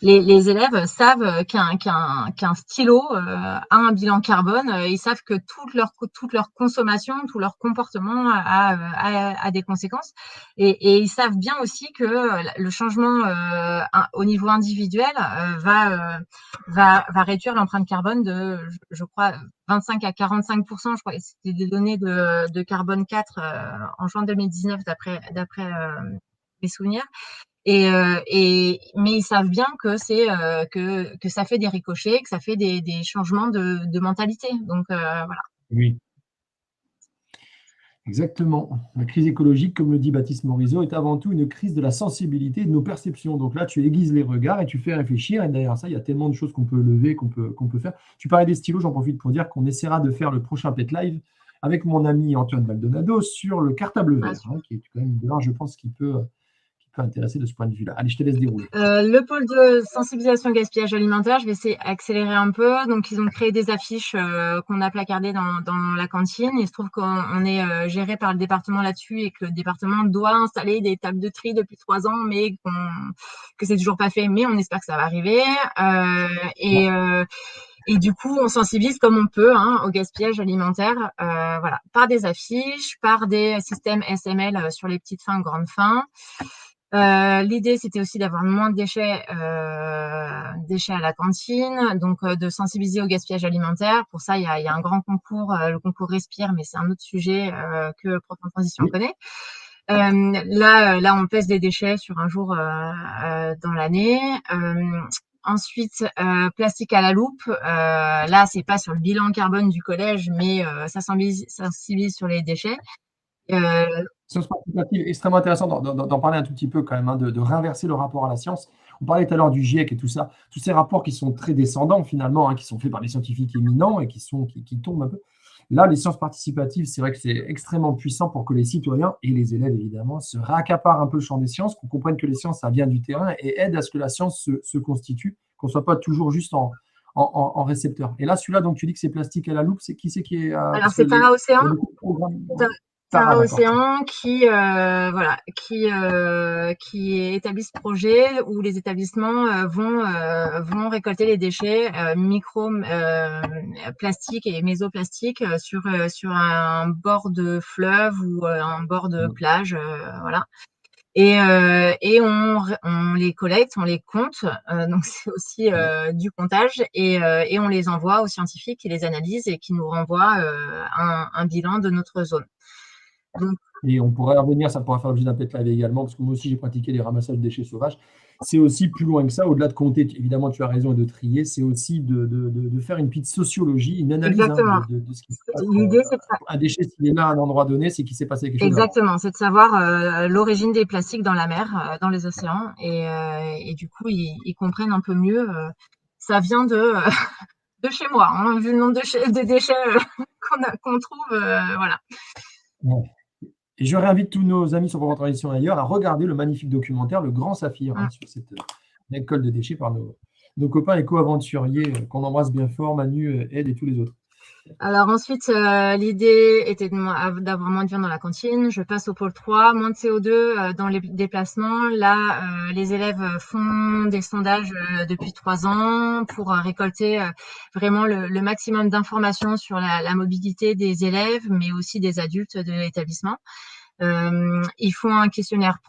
Les élèves savent qu'un stylo a un bilan carbone. Ils savent que toute leur consommation, tout leur comportement a des conséquences. Et ils savent bien aussi que le changement au niveau individuel va réduire l'empreinte carbone de, je crois, 25 à 45%. Je crois que c'était des données de carbone 4 en juin 2019 d'après mes souvenirs. Mais ils savent bien que ça fait des ricochets, que ça fait des changements de mentalité. Donc voilà. Oui, exactement. La crise écologique, comme le dit Baptiste Morisot, est avant tout une crise de la sensibilité et de nos perceptions. Donc là, tu aiguises les regards et tu fais réfléchir. Et derrière ça, il y a tellement de choses qu'on peut lever, qu'on peut faire. Tu parlais des stylos, j'en profite pour dire qu'on essaiera de faire le prochain Pet Live avec mon ami Antoine Maldonado sur le cartable vert, qui est quand même une démarche, je pense, qui peut intéresser de ce point de vue-là. Allez, je te laisse dérouler. Le pôle de sensibilisation au gaspillage alimentaire, je vais essayer d'accélérer un peu. Donc, ils ont créé des affiches qu'on a placardées dans la cantine. Il se trouve qu'on est géré par le département là-dessus et que le département doit installer des tables de tri depuis 3 ans, mais que c'est toujours pas fait. Mais on espère que ça va arriver. Et du coup, on sensibilise comme on peut au gaspillage alimentaire, voilà, par des affiches, par des systèmes SML sur les petites fins, grandes fins. L'idée, c'était aussi d'avoir moins de déchets à la cantine, donc de sensibiliser au gaspillage alimentaire. Pour ça, il y a un grand concours, le concours Respire, mais c'est un autre sujet que Prof en Transition connaît. Là, on pèse les déchets sur un jour dans l'année. Ensuite, plastique à la loupe. Là, c'est pas sur le bilan carbone du collège, mais ça sensibilise sur les déchets. Sciences participatives, extrêmement intéressant d'en parler un tout petit peu quand même, de réinverser le rapport à la science. On parlait tout à l'heure du GIEC et tout ça, tous ces rapports qui sont très descendants finalement, qui sont faits par des scientifiques éminents et qui tombent un peu. Là, les sciences participatives, c'est vrai que c'est extrêmement puissant pour que les citoyens et les élèves, évidemment, se réaccaparent un peu le champ des sciences, qu'on comprenne que les sciences, ça vient du terrain et aide à ce que la science se constitue, qu'on ne soit pas toujours juste en récepteur. Et là, celui-là, donc tu dis que c'est plastique à la loupe, c'est qui est Alors, c'est Para-Océan. Para-Océan qui établit ce projet où les établissements vont récolter les déchets plastiques et mésoplastiques sur un bord de fleuve ou un bord de plage, voilà. Et on les collecte, on les compte, donc c'est aussi du comptage et on les envoie aux scientifiques qui les analysent et qui nous renvoient un bilan de notre zone. Donc, et on pourrait revenir, ça pourrait faire l'objet d'un Pet Live également, parce que moi aussi j'ai pratiqué les ramassages de déchets sauvages. C'est aussi plus loin que ça, au-delà de compter, évidemment tu as raison, et de trier, c'est aussi de faire une petite sociologie, une analyse de ce qui se passe. L'idée, c'est ça. Un déchet, s'il est là à un endroit donné, c'est qu'il s'est passé quelque chose. Exactement, c'est de savoir l'origine des plastiques dans la mer, dans les océans, et du coup, ils comprennent un peu mieux. Ça vient de chez moi, vu le nombre de déchets qu'on trouve, voilà. Ouais. Et je réinvite tous nos amis sur Prof en Transition ailleurs à regarder le magnifique documentaire Le Grand Saphir sur cette école de déchets par nos copains éco-aventuriers qu'on embrasse bien fort, Manu, Ed et tous les autres. Alors ensuite, l'idée était d'avoir moins de viande dans la cantine. Je passe au pôle 3, moins de CO2 dans les déplacements. Là, les élèves font des sondages depuis 3 ans pour récolter vraiment le maximum d'informations sur la mobilité des élèves, mais aussi des adultes de l'établissement. Ils font un questionnaire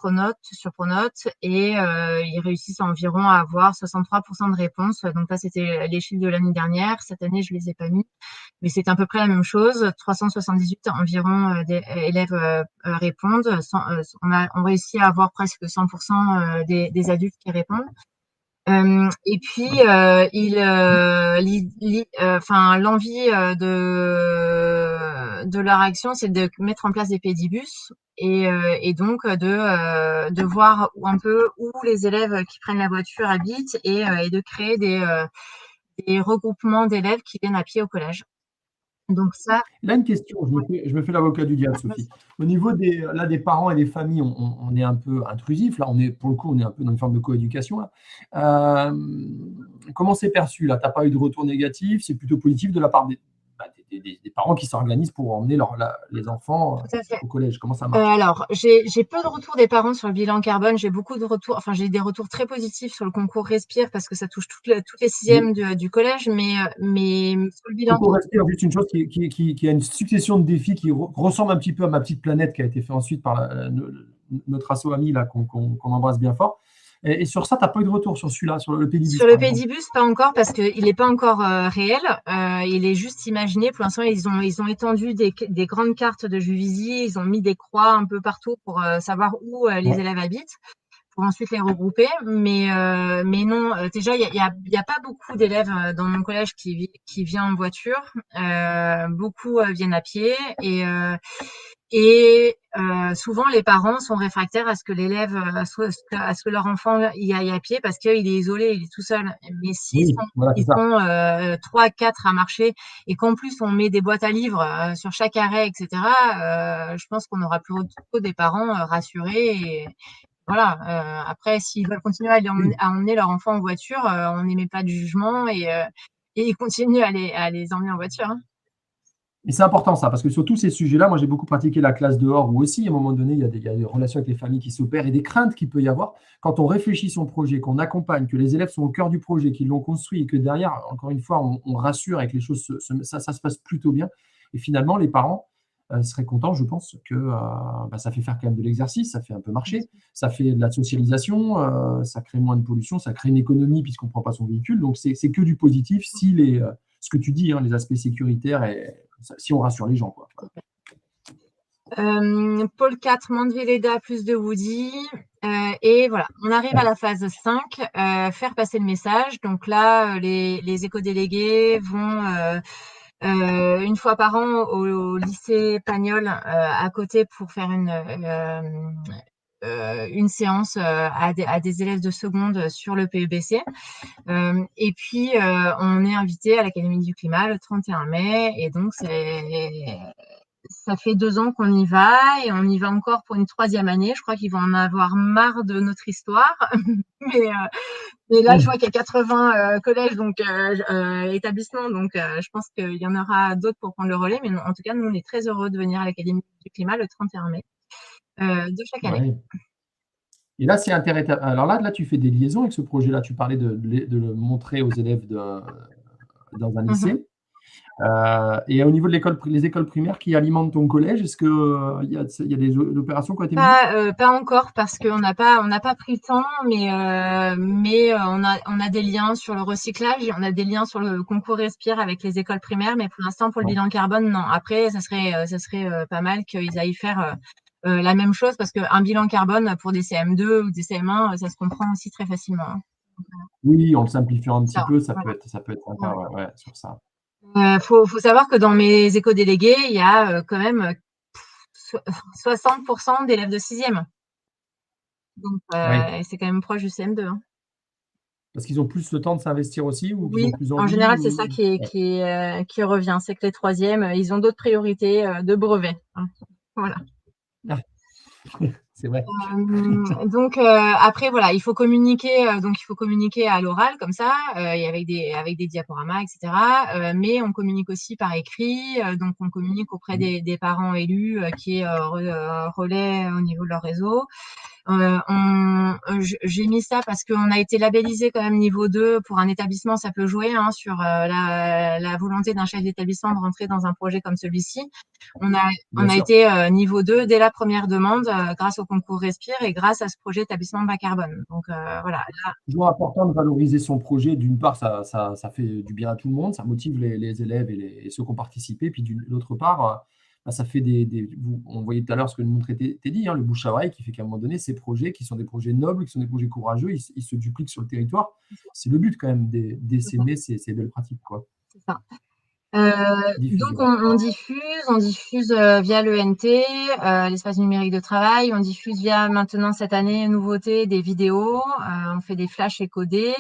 sur Pronote et ils réussissent environ à avoir 63% de réponses. Donc là, c'était les chiffres de l'année dernière. Cette année, je les ai pas mis, mais c'est à peu près la même chose. 378 environ élèves répondent. On réussit à avoir presque 100% des adultes qui répondent. Et puis, l'envie de leur action, c'est de mettre en place des pédibus et donc de voir un peu où les élèves qui prennent la voiture habitent et de créer des regroupements d'élèves qui viennent à pied au collège. Donc ça, Là, une question, je me fais l'avocat du diable, Sophie. Au niveau des parents et des familles, on est un peu intrusif. Là, pour le coup, on est un peu dans une forme de coéducation. Là. Comment c'est perçu là? Tu n'as pas eu de retour négatif? C'est plutôt positif de la part des parents qui s'organisent pour emmener les enfants tout à fait. au collège. Comment ça marche? Alors, j'ai peu de retours des parents sur le bilan carbone. J'ai beaucoup de retours, enfin, j'ai des retours très positifs sur le concours Respire parce que ça touche toutes les sixièmes du collège, mais sur le bilan. Concours Respire, juste une chose qui a une succession de défis qui ressemble un petit peu à Ma Petite Planète qui a été fait ensuite par notre asso ami là qu'on embrasse bien fort. Et sur ça, tu n'as pas eu de retour sur celui-là, sur le Pédibus? Sur le pédibus, pas encore parce qu'il n'est pas encore réel. Il est juste imaginé. Pour l'instant, ils ont étendu des grandes cartes de Juvisy. Ils ont mis des croix un peu partout pour savoir où les élèves habitent, pour ensuite les regrouper. Mais non, déjà, il y a pas beaucoup d'élèves dans mon collège qui viennent en voiture. Beaucoup viennent à pied et souvent, les parents sont réfractaires à ce que l'élève, à ce que leur enfant y aille à pied parce qu'il est isolé, il est tout seul. Mais s'ils sont 3, 4 à marcher et qu'en plus on met des boîtes à livres sur chaque arrêt, etc., je pense qu'on aura plus des parents rassurés. Et voilà. Après, s'ils veulent continuer à emmener leur enfant en voiture, on n'émet pas de jugement et ils continuent à les emmener en voiture. Hein. Et c'est important ça, parce que sur tous ces sujets-là, moi j'ai beaucoup pratiqué la classe dehors, où aussi à un moment donné, il y a des relations avec les familles qui s'opèrent et des craintes qu'il peut y avoir. Quand on réfléchit son projet, qu'on accompagne, que les élèves sont au cœur du projet, qu'ils l'ont construit et que derrière, encore une fois, on rassure et que les choses, ça se passe plutôt bien. Et finalement, les parents seraient contents, je pense, que ça fait faire quand même de l'exercice, ça fait un peu marcher, ça fait de la socialisation, ça crée moins de pollution, ça crée une économie puisqu'on ne prend pas son véhicule. Donc c'est que du positif si ce que tu dis, les aspects sécuritaires si on rassure les gens. Quoi. Pôle 4, Mandevilleda plus de Woody. Et voilà, on arrive à la phase 5, faire passer le message. Donc là, les éco-délégués vont une fois par an au lycée Pagnol à côté pour faire une séance à des élèves de seconde sur le PEBC. Et puis, on est invité à l'Académie du Climat le 31 mai. Et donc, ça fait 2 ans qu'on y va et on y va encore pour une 3e année. Je crois qu'ils vont en avoir marre de notre histoire. mais là, je vois qu'il y a 80 collèges, donc établissements. Donc, je pense qu'il y en aura d'autres pour prendre le relais. Mais en tout cas, nous, on est très heureux de venir à l'Académie du Climat le 31 mai de chaque année. Ouais. Et là, c'est intéressant. Alors là, tu fais des liaisons avec ce projet-là. Tu parlais de le montrer aux élèves dans un lycée. Et au niveau de les écoles primaires qui alimentent ton collège, est-ce qu'il y a des opérations qui ont été menées? Pas encore parce qu'on n'a pas pris le temps, mais on a des liens sur le recyclage, on a des liens sur le concours Respire avec les écoles primaires, mais pour l'instant pour le bilan carbone, non. Après, ça serait pas mal qu'ils aillent faire la même chose parce qu'un bilan carbone pour des CM2 ou des CM1, ça se comprend aussi très facilement. Hein. Oui, en le simplifiant un petit peu, ça peut être sympa sur ça. Faut savoir que dans mes éco-délégués, il y a quand même 60% d'élèves de 6e. Donc, c'est quand même proche du CM2. Hein. Parce qu'ils ont plus le temps de s'investir aussi ou qu'ils Oui, ont plus envie, en général, c'est ça qui revient. C'est que les 3e, ils ont d'autres priorités de brevet. Hein. Voilà. C'est vrai. Donc après voilà, il faut communiquer, à l'oral comme ça, et avec des diaporamas, etc. Mais on communique aussi par écrit, donc on communique auprès des parents élus, qui est relais au niveau de leur réseau. J'ai mis ça parce qu'on a été labellisé quand même niveau 2 pour un établissement, ça peut jouer hein, sur la volonté d'un chef d'établissement de rentrer dans un projet comme celui-ci. On Bien a sûr. été niveau 2 dès la première demande grâce au concours Respire et grâce à ce projet établissement bas carbone. Donc voilà. Toujours important de valoriser son projet. D'une part, ça fait du bien à tout le monde, ça motive les élèves et ceux qui ont participé. Puis d'autre part, bah, ça fait on voyait tout à l'heure ce que nous montrait Teddy, hein, le bouche à oreille, qui fait qu'à un moment donné, ces projets qui sont des projets nobles, qui sont des projets courageux, ils se dupliquent sur le territoire. C'est le but quand même d'essaimer ces belles pratiques, quoi. C'est ça. Donc Diffusion. on diffuse via l'ENT, l'espace numérique de travail, on diffuse via maintenant cette année nouveauté des vidéos, on fait des flashs écodés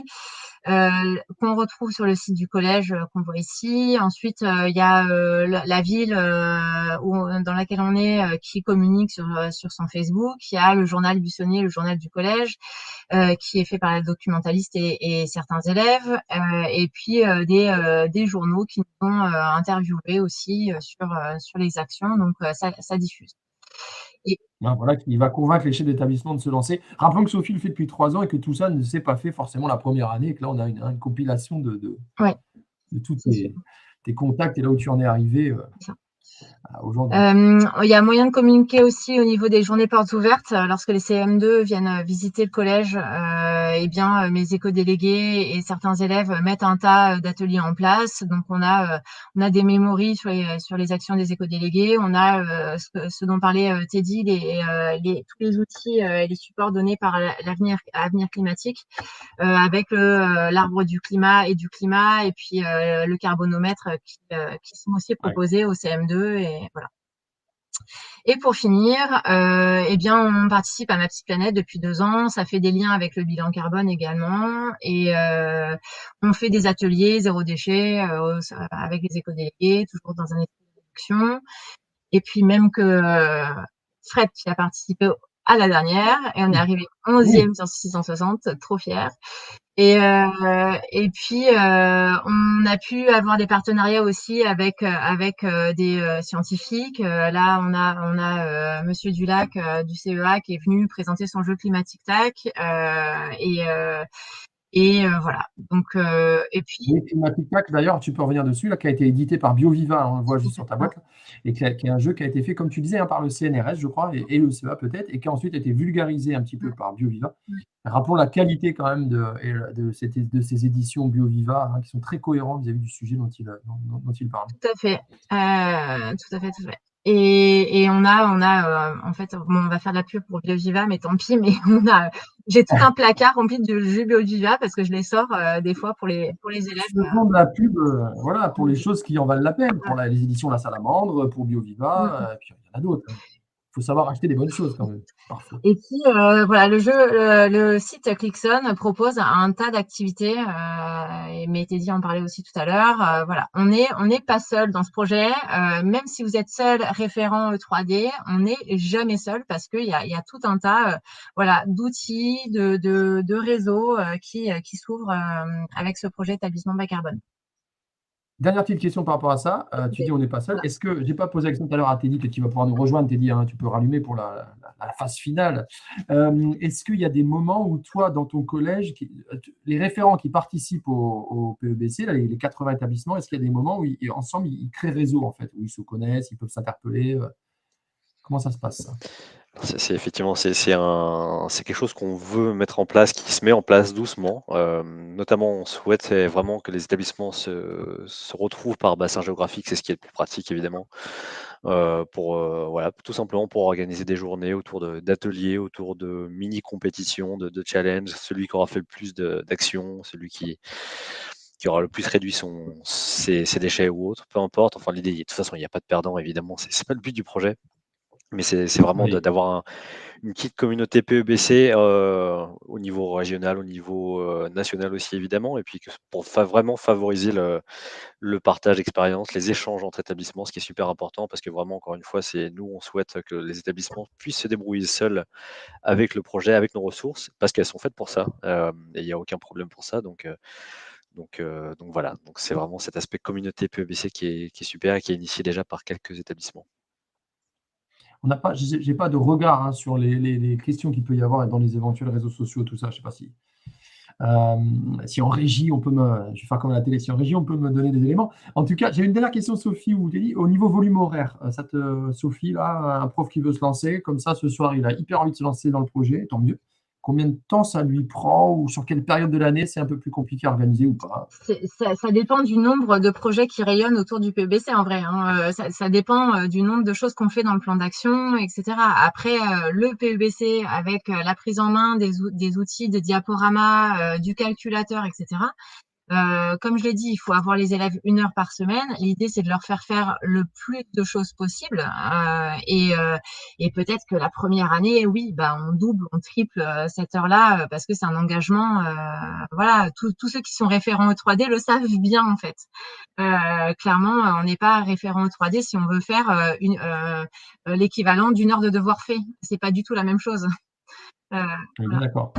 qu'on retrouve sur le site du collège qu'on voit ici. Ensuite, il y a la ville dans laquelle on est qui communique sur son Facebook. Il y a le journal Buissonnier, le journal du collège, qui est fait par la documentaliste et certains élèves, et puis des journaux qui nous ont interviewés aussi sur les actions. Donc ça diffuse. Ben voilà, il va convaincre les chefs d'établissement de se lancer. Rappelons que Sophie le fait depuis 3 ans et que tout ça ne s'est pas fait forcément la première année, et que là, on a une compilation Ouais, de tous c'est sûr. tes contacts et là où tu en es arrivé C'est ça. aujourd'hui. Il y a moyen de communiquer aussi au niveau des journées portes ouvertes. Lorsque les CM2 viennent visiter le collège, eh bien, mes éco-délégués et certains élèves mettent un tas d'ateliers en place. Donc, on a des mémories sur les actions des éco-délégués. On a ce dont parlait Teddy, tous les outils et les supports donnés par Avenir Climatique, avec l'arbre du climat, et puis le carbonomètre qui sont aussi Ouais. proposés au CM2 et voilà. Et pour finir, eh bien, on participe à Ma Petite Planète depuis 2 ans. Ça fait des liens avec le bilan carbone également. Et on fait des ateliers zéro déchet avec les éco-délégués, toujours dans un esprit de réduction. Et puis même que Fred qui a participé à la dernière, et on est arrivé 11e sur 660, trop fiers. Et puis on a pu avoir des partenariats aussi avec des scientifiques. Là, on a Monsieur Dulac du CEA qui est venu présenter son jeu Climatic Tac, et voilà. Donc et puis Oui, Climatic Pack, d'ailleurs, tu peux revenir dessus, là, qui a été édité par BioViva, hein, on le voit juste sur ta boîte, là, et qui est un jeu qui a été fait, comme tu disais, hein, par le CNRS, je crois, et le CEA peut-être, et qui a ensuite été vulgarisé un petit peu par BioViva. Rappelons la qualité quand même de ces éditions BioViva, hein, qui sont très cohérentes vis-à-vis du sujet dont il parle. Tout à fait. Tout à fait, tout à fait. Et on a en fait, bon, on va faire de la pub pour BioViva, mais tant pis, mais j'ai tout un placard rempli de jus BioViva parce que je les sors des fois pour les élèves. Faisons de la pub, voilà, pour les choses qui en valent la peine, pour les éditions La Salamandre, pour BioViva, et puis il y en a d'autres, hein. Il faut savoir acheter des bonnes choses quand même, parfois. Et puis voilà, le site Clickson propose un tas d'activités. Et Teddy en parlait aussi tout à l'heure. Voilà, on n'est pas seul dans ce projet. Même si vous êtes seul référent 3D, on n'est jamais seul parce qu'il y a tout un tas, voilà, d'outils, de réseaux qui s'ouvrent avec ce projet établissement bas carbone. Dernière petite question par rapport à ça. Tu dis on n'est pas seul. Voilà. Est-ce que j'ai pas posé la question tout à l'heure à Teddy, que tu vas pouvoir nous rejoindre, Teddy, hein, tu peux rallumer pour la phase finale. Est-ce qu'il y a des moments où toi, dans ton collège, les référents qui participent au PEBC, là, les 80 établissements, est-ce qu'il y a des moments où ensemble ils créent réseau en fait, où ils se connaissent, ils peuvent s'interpeller, comment ça se passe ça? C'est effectivement, c'est quelque chose qu'on veut mettre en place, qui se met en place doucement. Notamment, on souhaite vraiment que les établissements se retrouvent par bassin géographique, c'est ce qui est le plus pratique évidemment, voilà, tout simplement pour organiser des journées autour d'ateliers, autour de mini compétitions, de challenges. Celui qui aura fait le plus d'actions, celui qui aura le plus réduit ses déchets ou autre, peu importe. Enfin, l'idée, de toute façon, il n'y a pas de perdant évidemment, c'est pas le but du projet. Mais c'est vraiment Oui. d'avoir une petite communauté PEBC au niveau régional, au niveau national aussi évidemment, et puis pour vraiment favoriser le partage d'expérience, les échanges entre établissements, ce qui est super important parce que vraiment, encore une fois, nous, on souhaite que les établissements puissent se débrouiller seuls avec le projet, avec nos ressources, parce qu'elles sont faites pour ça, et il n'y a aucun problème pour ça. Donc voilà, donc c'est vraiment cet aspect communauté PEBC qui est super et qui est initié déjà par quelques établissements. On n'a pas, j'ai pas de regard hein, sur les questions qu'il peut y avoir dans les éventuels réseaux sociaux, tout ça. Je sais pas si en régie, je vais faire comme à la télé, si en régie, on peut me donner des éléments. En tout cas, j'ai une dernière question, Sophie, où tu dis, au niveau volume horaire, Sophie, là, un prof qui veut se lancer, comme ça, ce soir, il a hyper envie de se lancer dans le projet, tant mieux. Combien de temps ça lui prend ou sur quelle période de l'année c'est un peu plus compliqué à organiser ou pas? Ça dépend du nombre de projets qui rayonnent autour du PEBC en vrai, hein. Ça dépend du nombre de choses qu'on fait dans le plan d'action, etc. Après, le PEBC avec la prise en main des outils de diaporama, du calculateur, etc. Comme je l'ai dit, il faut avoir les élèves 1 heure par semaine. L'idée, c'est de leur faire le plus de choses possible. Et peut-être que la première année, oui, bah, on double, on triple cette heure-là parce que c'est un engagement. Voilà, tous ceux qui sont référents au 3D le savent bien en fait. Clairement, on n'est pas référent au 3D si on veut faire l'équivalent d'1 heure de devoir fait. C'est pas du tout la même chose. Euh, On est bien voilà. d'accord.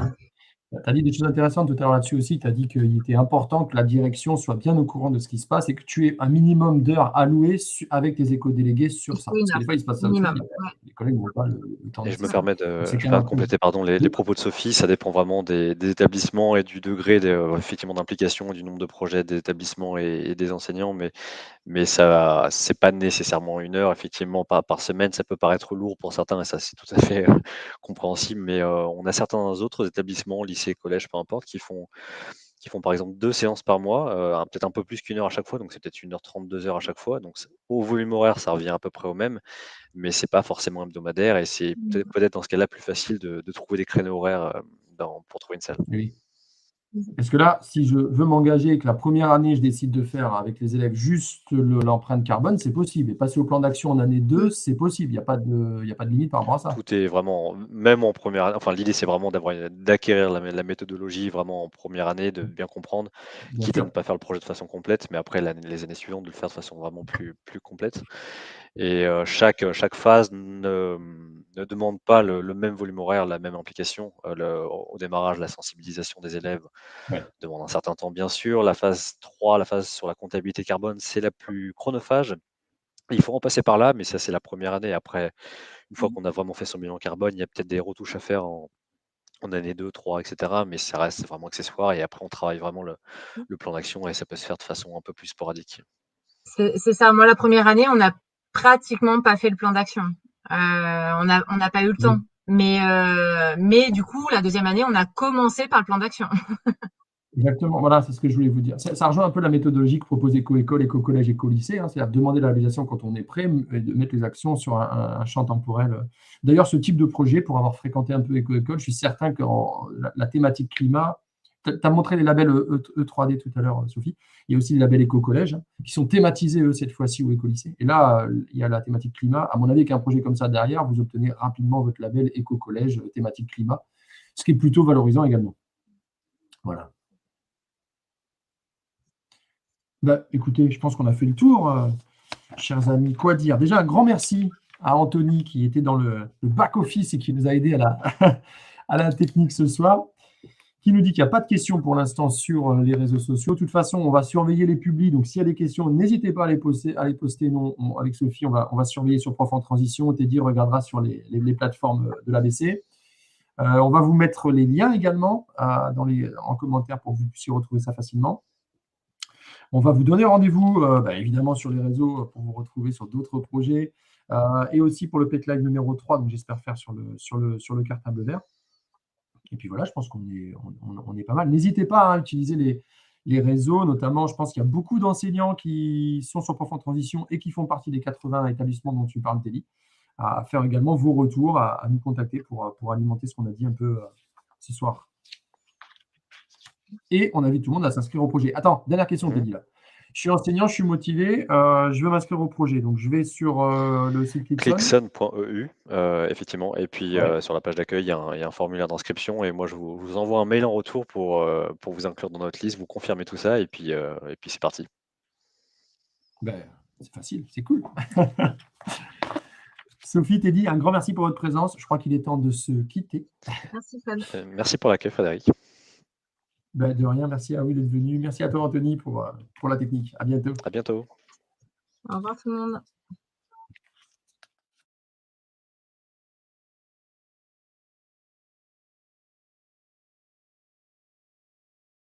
Tu as dit des choses intéressantes tout à l'heure là-dessus aussi. Tu as dit qu'il était important que la direction soit bien au courant de ce qui se passe et que tu aies un minimum d'heures allouées avec tes éco-délégués Il sur ça. faut 1 Parce que heure des fois, il se passe ça aussi. minimum. Ouais, Les collègues n'ont pas le temps Et je me nécessaire. permets Donc, de, c'est je quand me permets même de un peu. compléter pardon, les Oui, propos de Sophie. Ça dépend vraiment des établissements et du degré effectivement d'implication, du nombre de projets des établissements et des enseignants. Mais ça, c'est pas nécessairement 1 heure. Effectivement, par semaine, ça peut paraître lourd pour certains et ça, c'est tout à fait compréhensible. Mais on a certains autres établissements, lycées, collèges, peu importe, qui font par exemple 2 séances par mois, peut-être un peu plus qu'1 heure à chaque fois. Donc c'est peut-être 1 h 30, 2 heures à chaque fois. Donc au volume horaire, ça revient à peu près au même, mais c'est pas forcément hebdomadaire et c'est peut-être dans ce cas-là plus facile de trouver des créneaux horaires pour trouver une salle. oui. Parce que là, si je veux m'engager et que la première année, je décide de faire avec les élèves juste l'empreinte carbone, c'est possible. Et passer au plan d'action en année 2, c'est possible. Il y a pas de limite par rapport à ça. Tout est vraiment, même en première année, enfin l'idée c'est vraiment d'acquérir la méthodologie vraiment en première année, de bien comprendre, Bien quitte à ne sûr. pas faire le projet de façon complète, mais après les années suivantes de le faire de façon vraiment plus complète. Et chaque phase ne demande pas le même volume horaire, la même implication. Au démarrage, la sensibilisation des élèves Ouais. demande un certain temps, bien sûr. La phase 3, la phase sur la comptabilité carbone, c'est la plus chronophage. Il faut en passer par là, mais ça, c'est la première année. Après, une fois qu'on a vraiment fait son bilan carbone, il y a peut-être des retouches à faire en année 2, 3, etc. Mais ça reste vraiment accessoire. Et après, on travaille vraiment le plan d'action et ça peut se faire de façon un peu plus sporadique. C'est ça. Moi, la première année, on n'a pratiquement pas fait le plan d'action. On n'a pas eu le temps. Oui. Mais du coup, la deuxième année, on a commencé par le plan d'action. Exactement, voilà, c'est ce que je voulais vous dire. Ça rejoint un peu la méthodologie que propose Éco-École, Éco-Collège, Éco-Lycée, hein, c'est-à-dire demander la réalisation quand on est prêt et de mettre les actions sur un champ temporel. D'ailleurs, ce type de projet, pour avoir fréquenté un peu Éco-École, je suis certain que la thématique climat, tu as montré les labels E3D tout à l'heure, Sophie, il y a aussi les labels Éco-Collège hein, qui sont thématisés, eux, cette fois-ci, au Éco-Lycée. Et là, il y a la thématique climat. À mon avis, avec un projet comme ça derrière, vous obtenez rapidement votre label Éco-Collège, thématique climat, ce qui est plutôt valorisant également. Voilà. Bah, écoutez, je pense qu'on a fait le tour, chers amis. Quoi dire? Déjà, un grand merci à Anthony qui était dans le back-office et qui nous a aidé à la technique ce soir, qui nous dit qu'il n'y a pas de questions pour l'instant sur les réseaux sociaux. De toute façon, on va surveiller les publis. Donc, s'il y a des questions, n'hésitez pas à les poster. Non, avec Sophie, on va surveiller sur Prof en Transition. Teddy regardera sur les plateformes de l'ABC. On va vous mettre les liens également en commentaire pour que vous puissiez retrouver ça facilement. On va vous donner rendez-vous, évidemment, sur les réseaux pour vous retrouver sur d'autres projets et aussi pour le PEC Live numéro 3, donc j'espère faire sur le cartable vert. Et puis voilà, je pense qu'on est pas mal. N'hésitez pas à utiliser les réseaux, notamment, je pense qu'il y a beaucoup d'enseignants qui sont sur Prof en Transition et qui font partie des 80 établissements dont tu parles, Teddy, à faire également vos retours, à nous contacter pour alimenter ce qu'on a dit un peu ce soir. Et on invite tout le monde à s'inscrire au projet. Attends, dernière question, Teddy, là. Je suis enseignant, je suis motivé, je veux m'inscrire au projet. Donc, je vais sur le site Clickson. Clickson.eu, effectivement. Et puis, Ouais. sur la page d'accueil, il y a un formulaire d'inscription. Et moi, je vous envoie un mail en retour pour vous inclure dans notre liste, vous confirmer tout ça. Et puis c'est parti. Ben, c'est facile, c'est cool. Sophie, Teddy, un grand merci pour votre présence. Je crois qu'il est temps de se quitter. Merci, Fred. Merci pour l'accueil, Frédéric. Ben, de rien, merci à vous d'être venu. Merci à toi, Anthony, pour la technique. À bientôt. À bientôt. Au revoir tout le monde.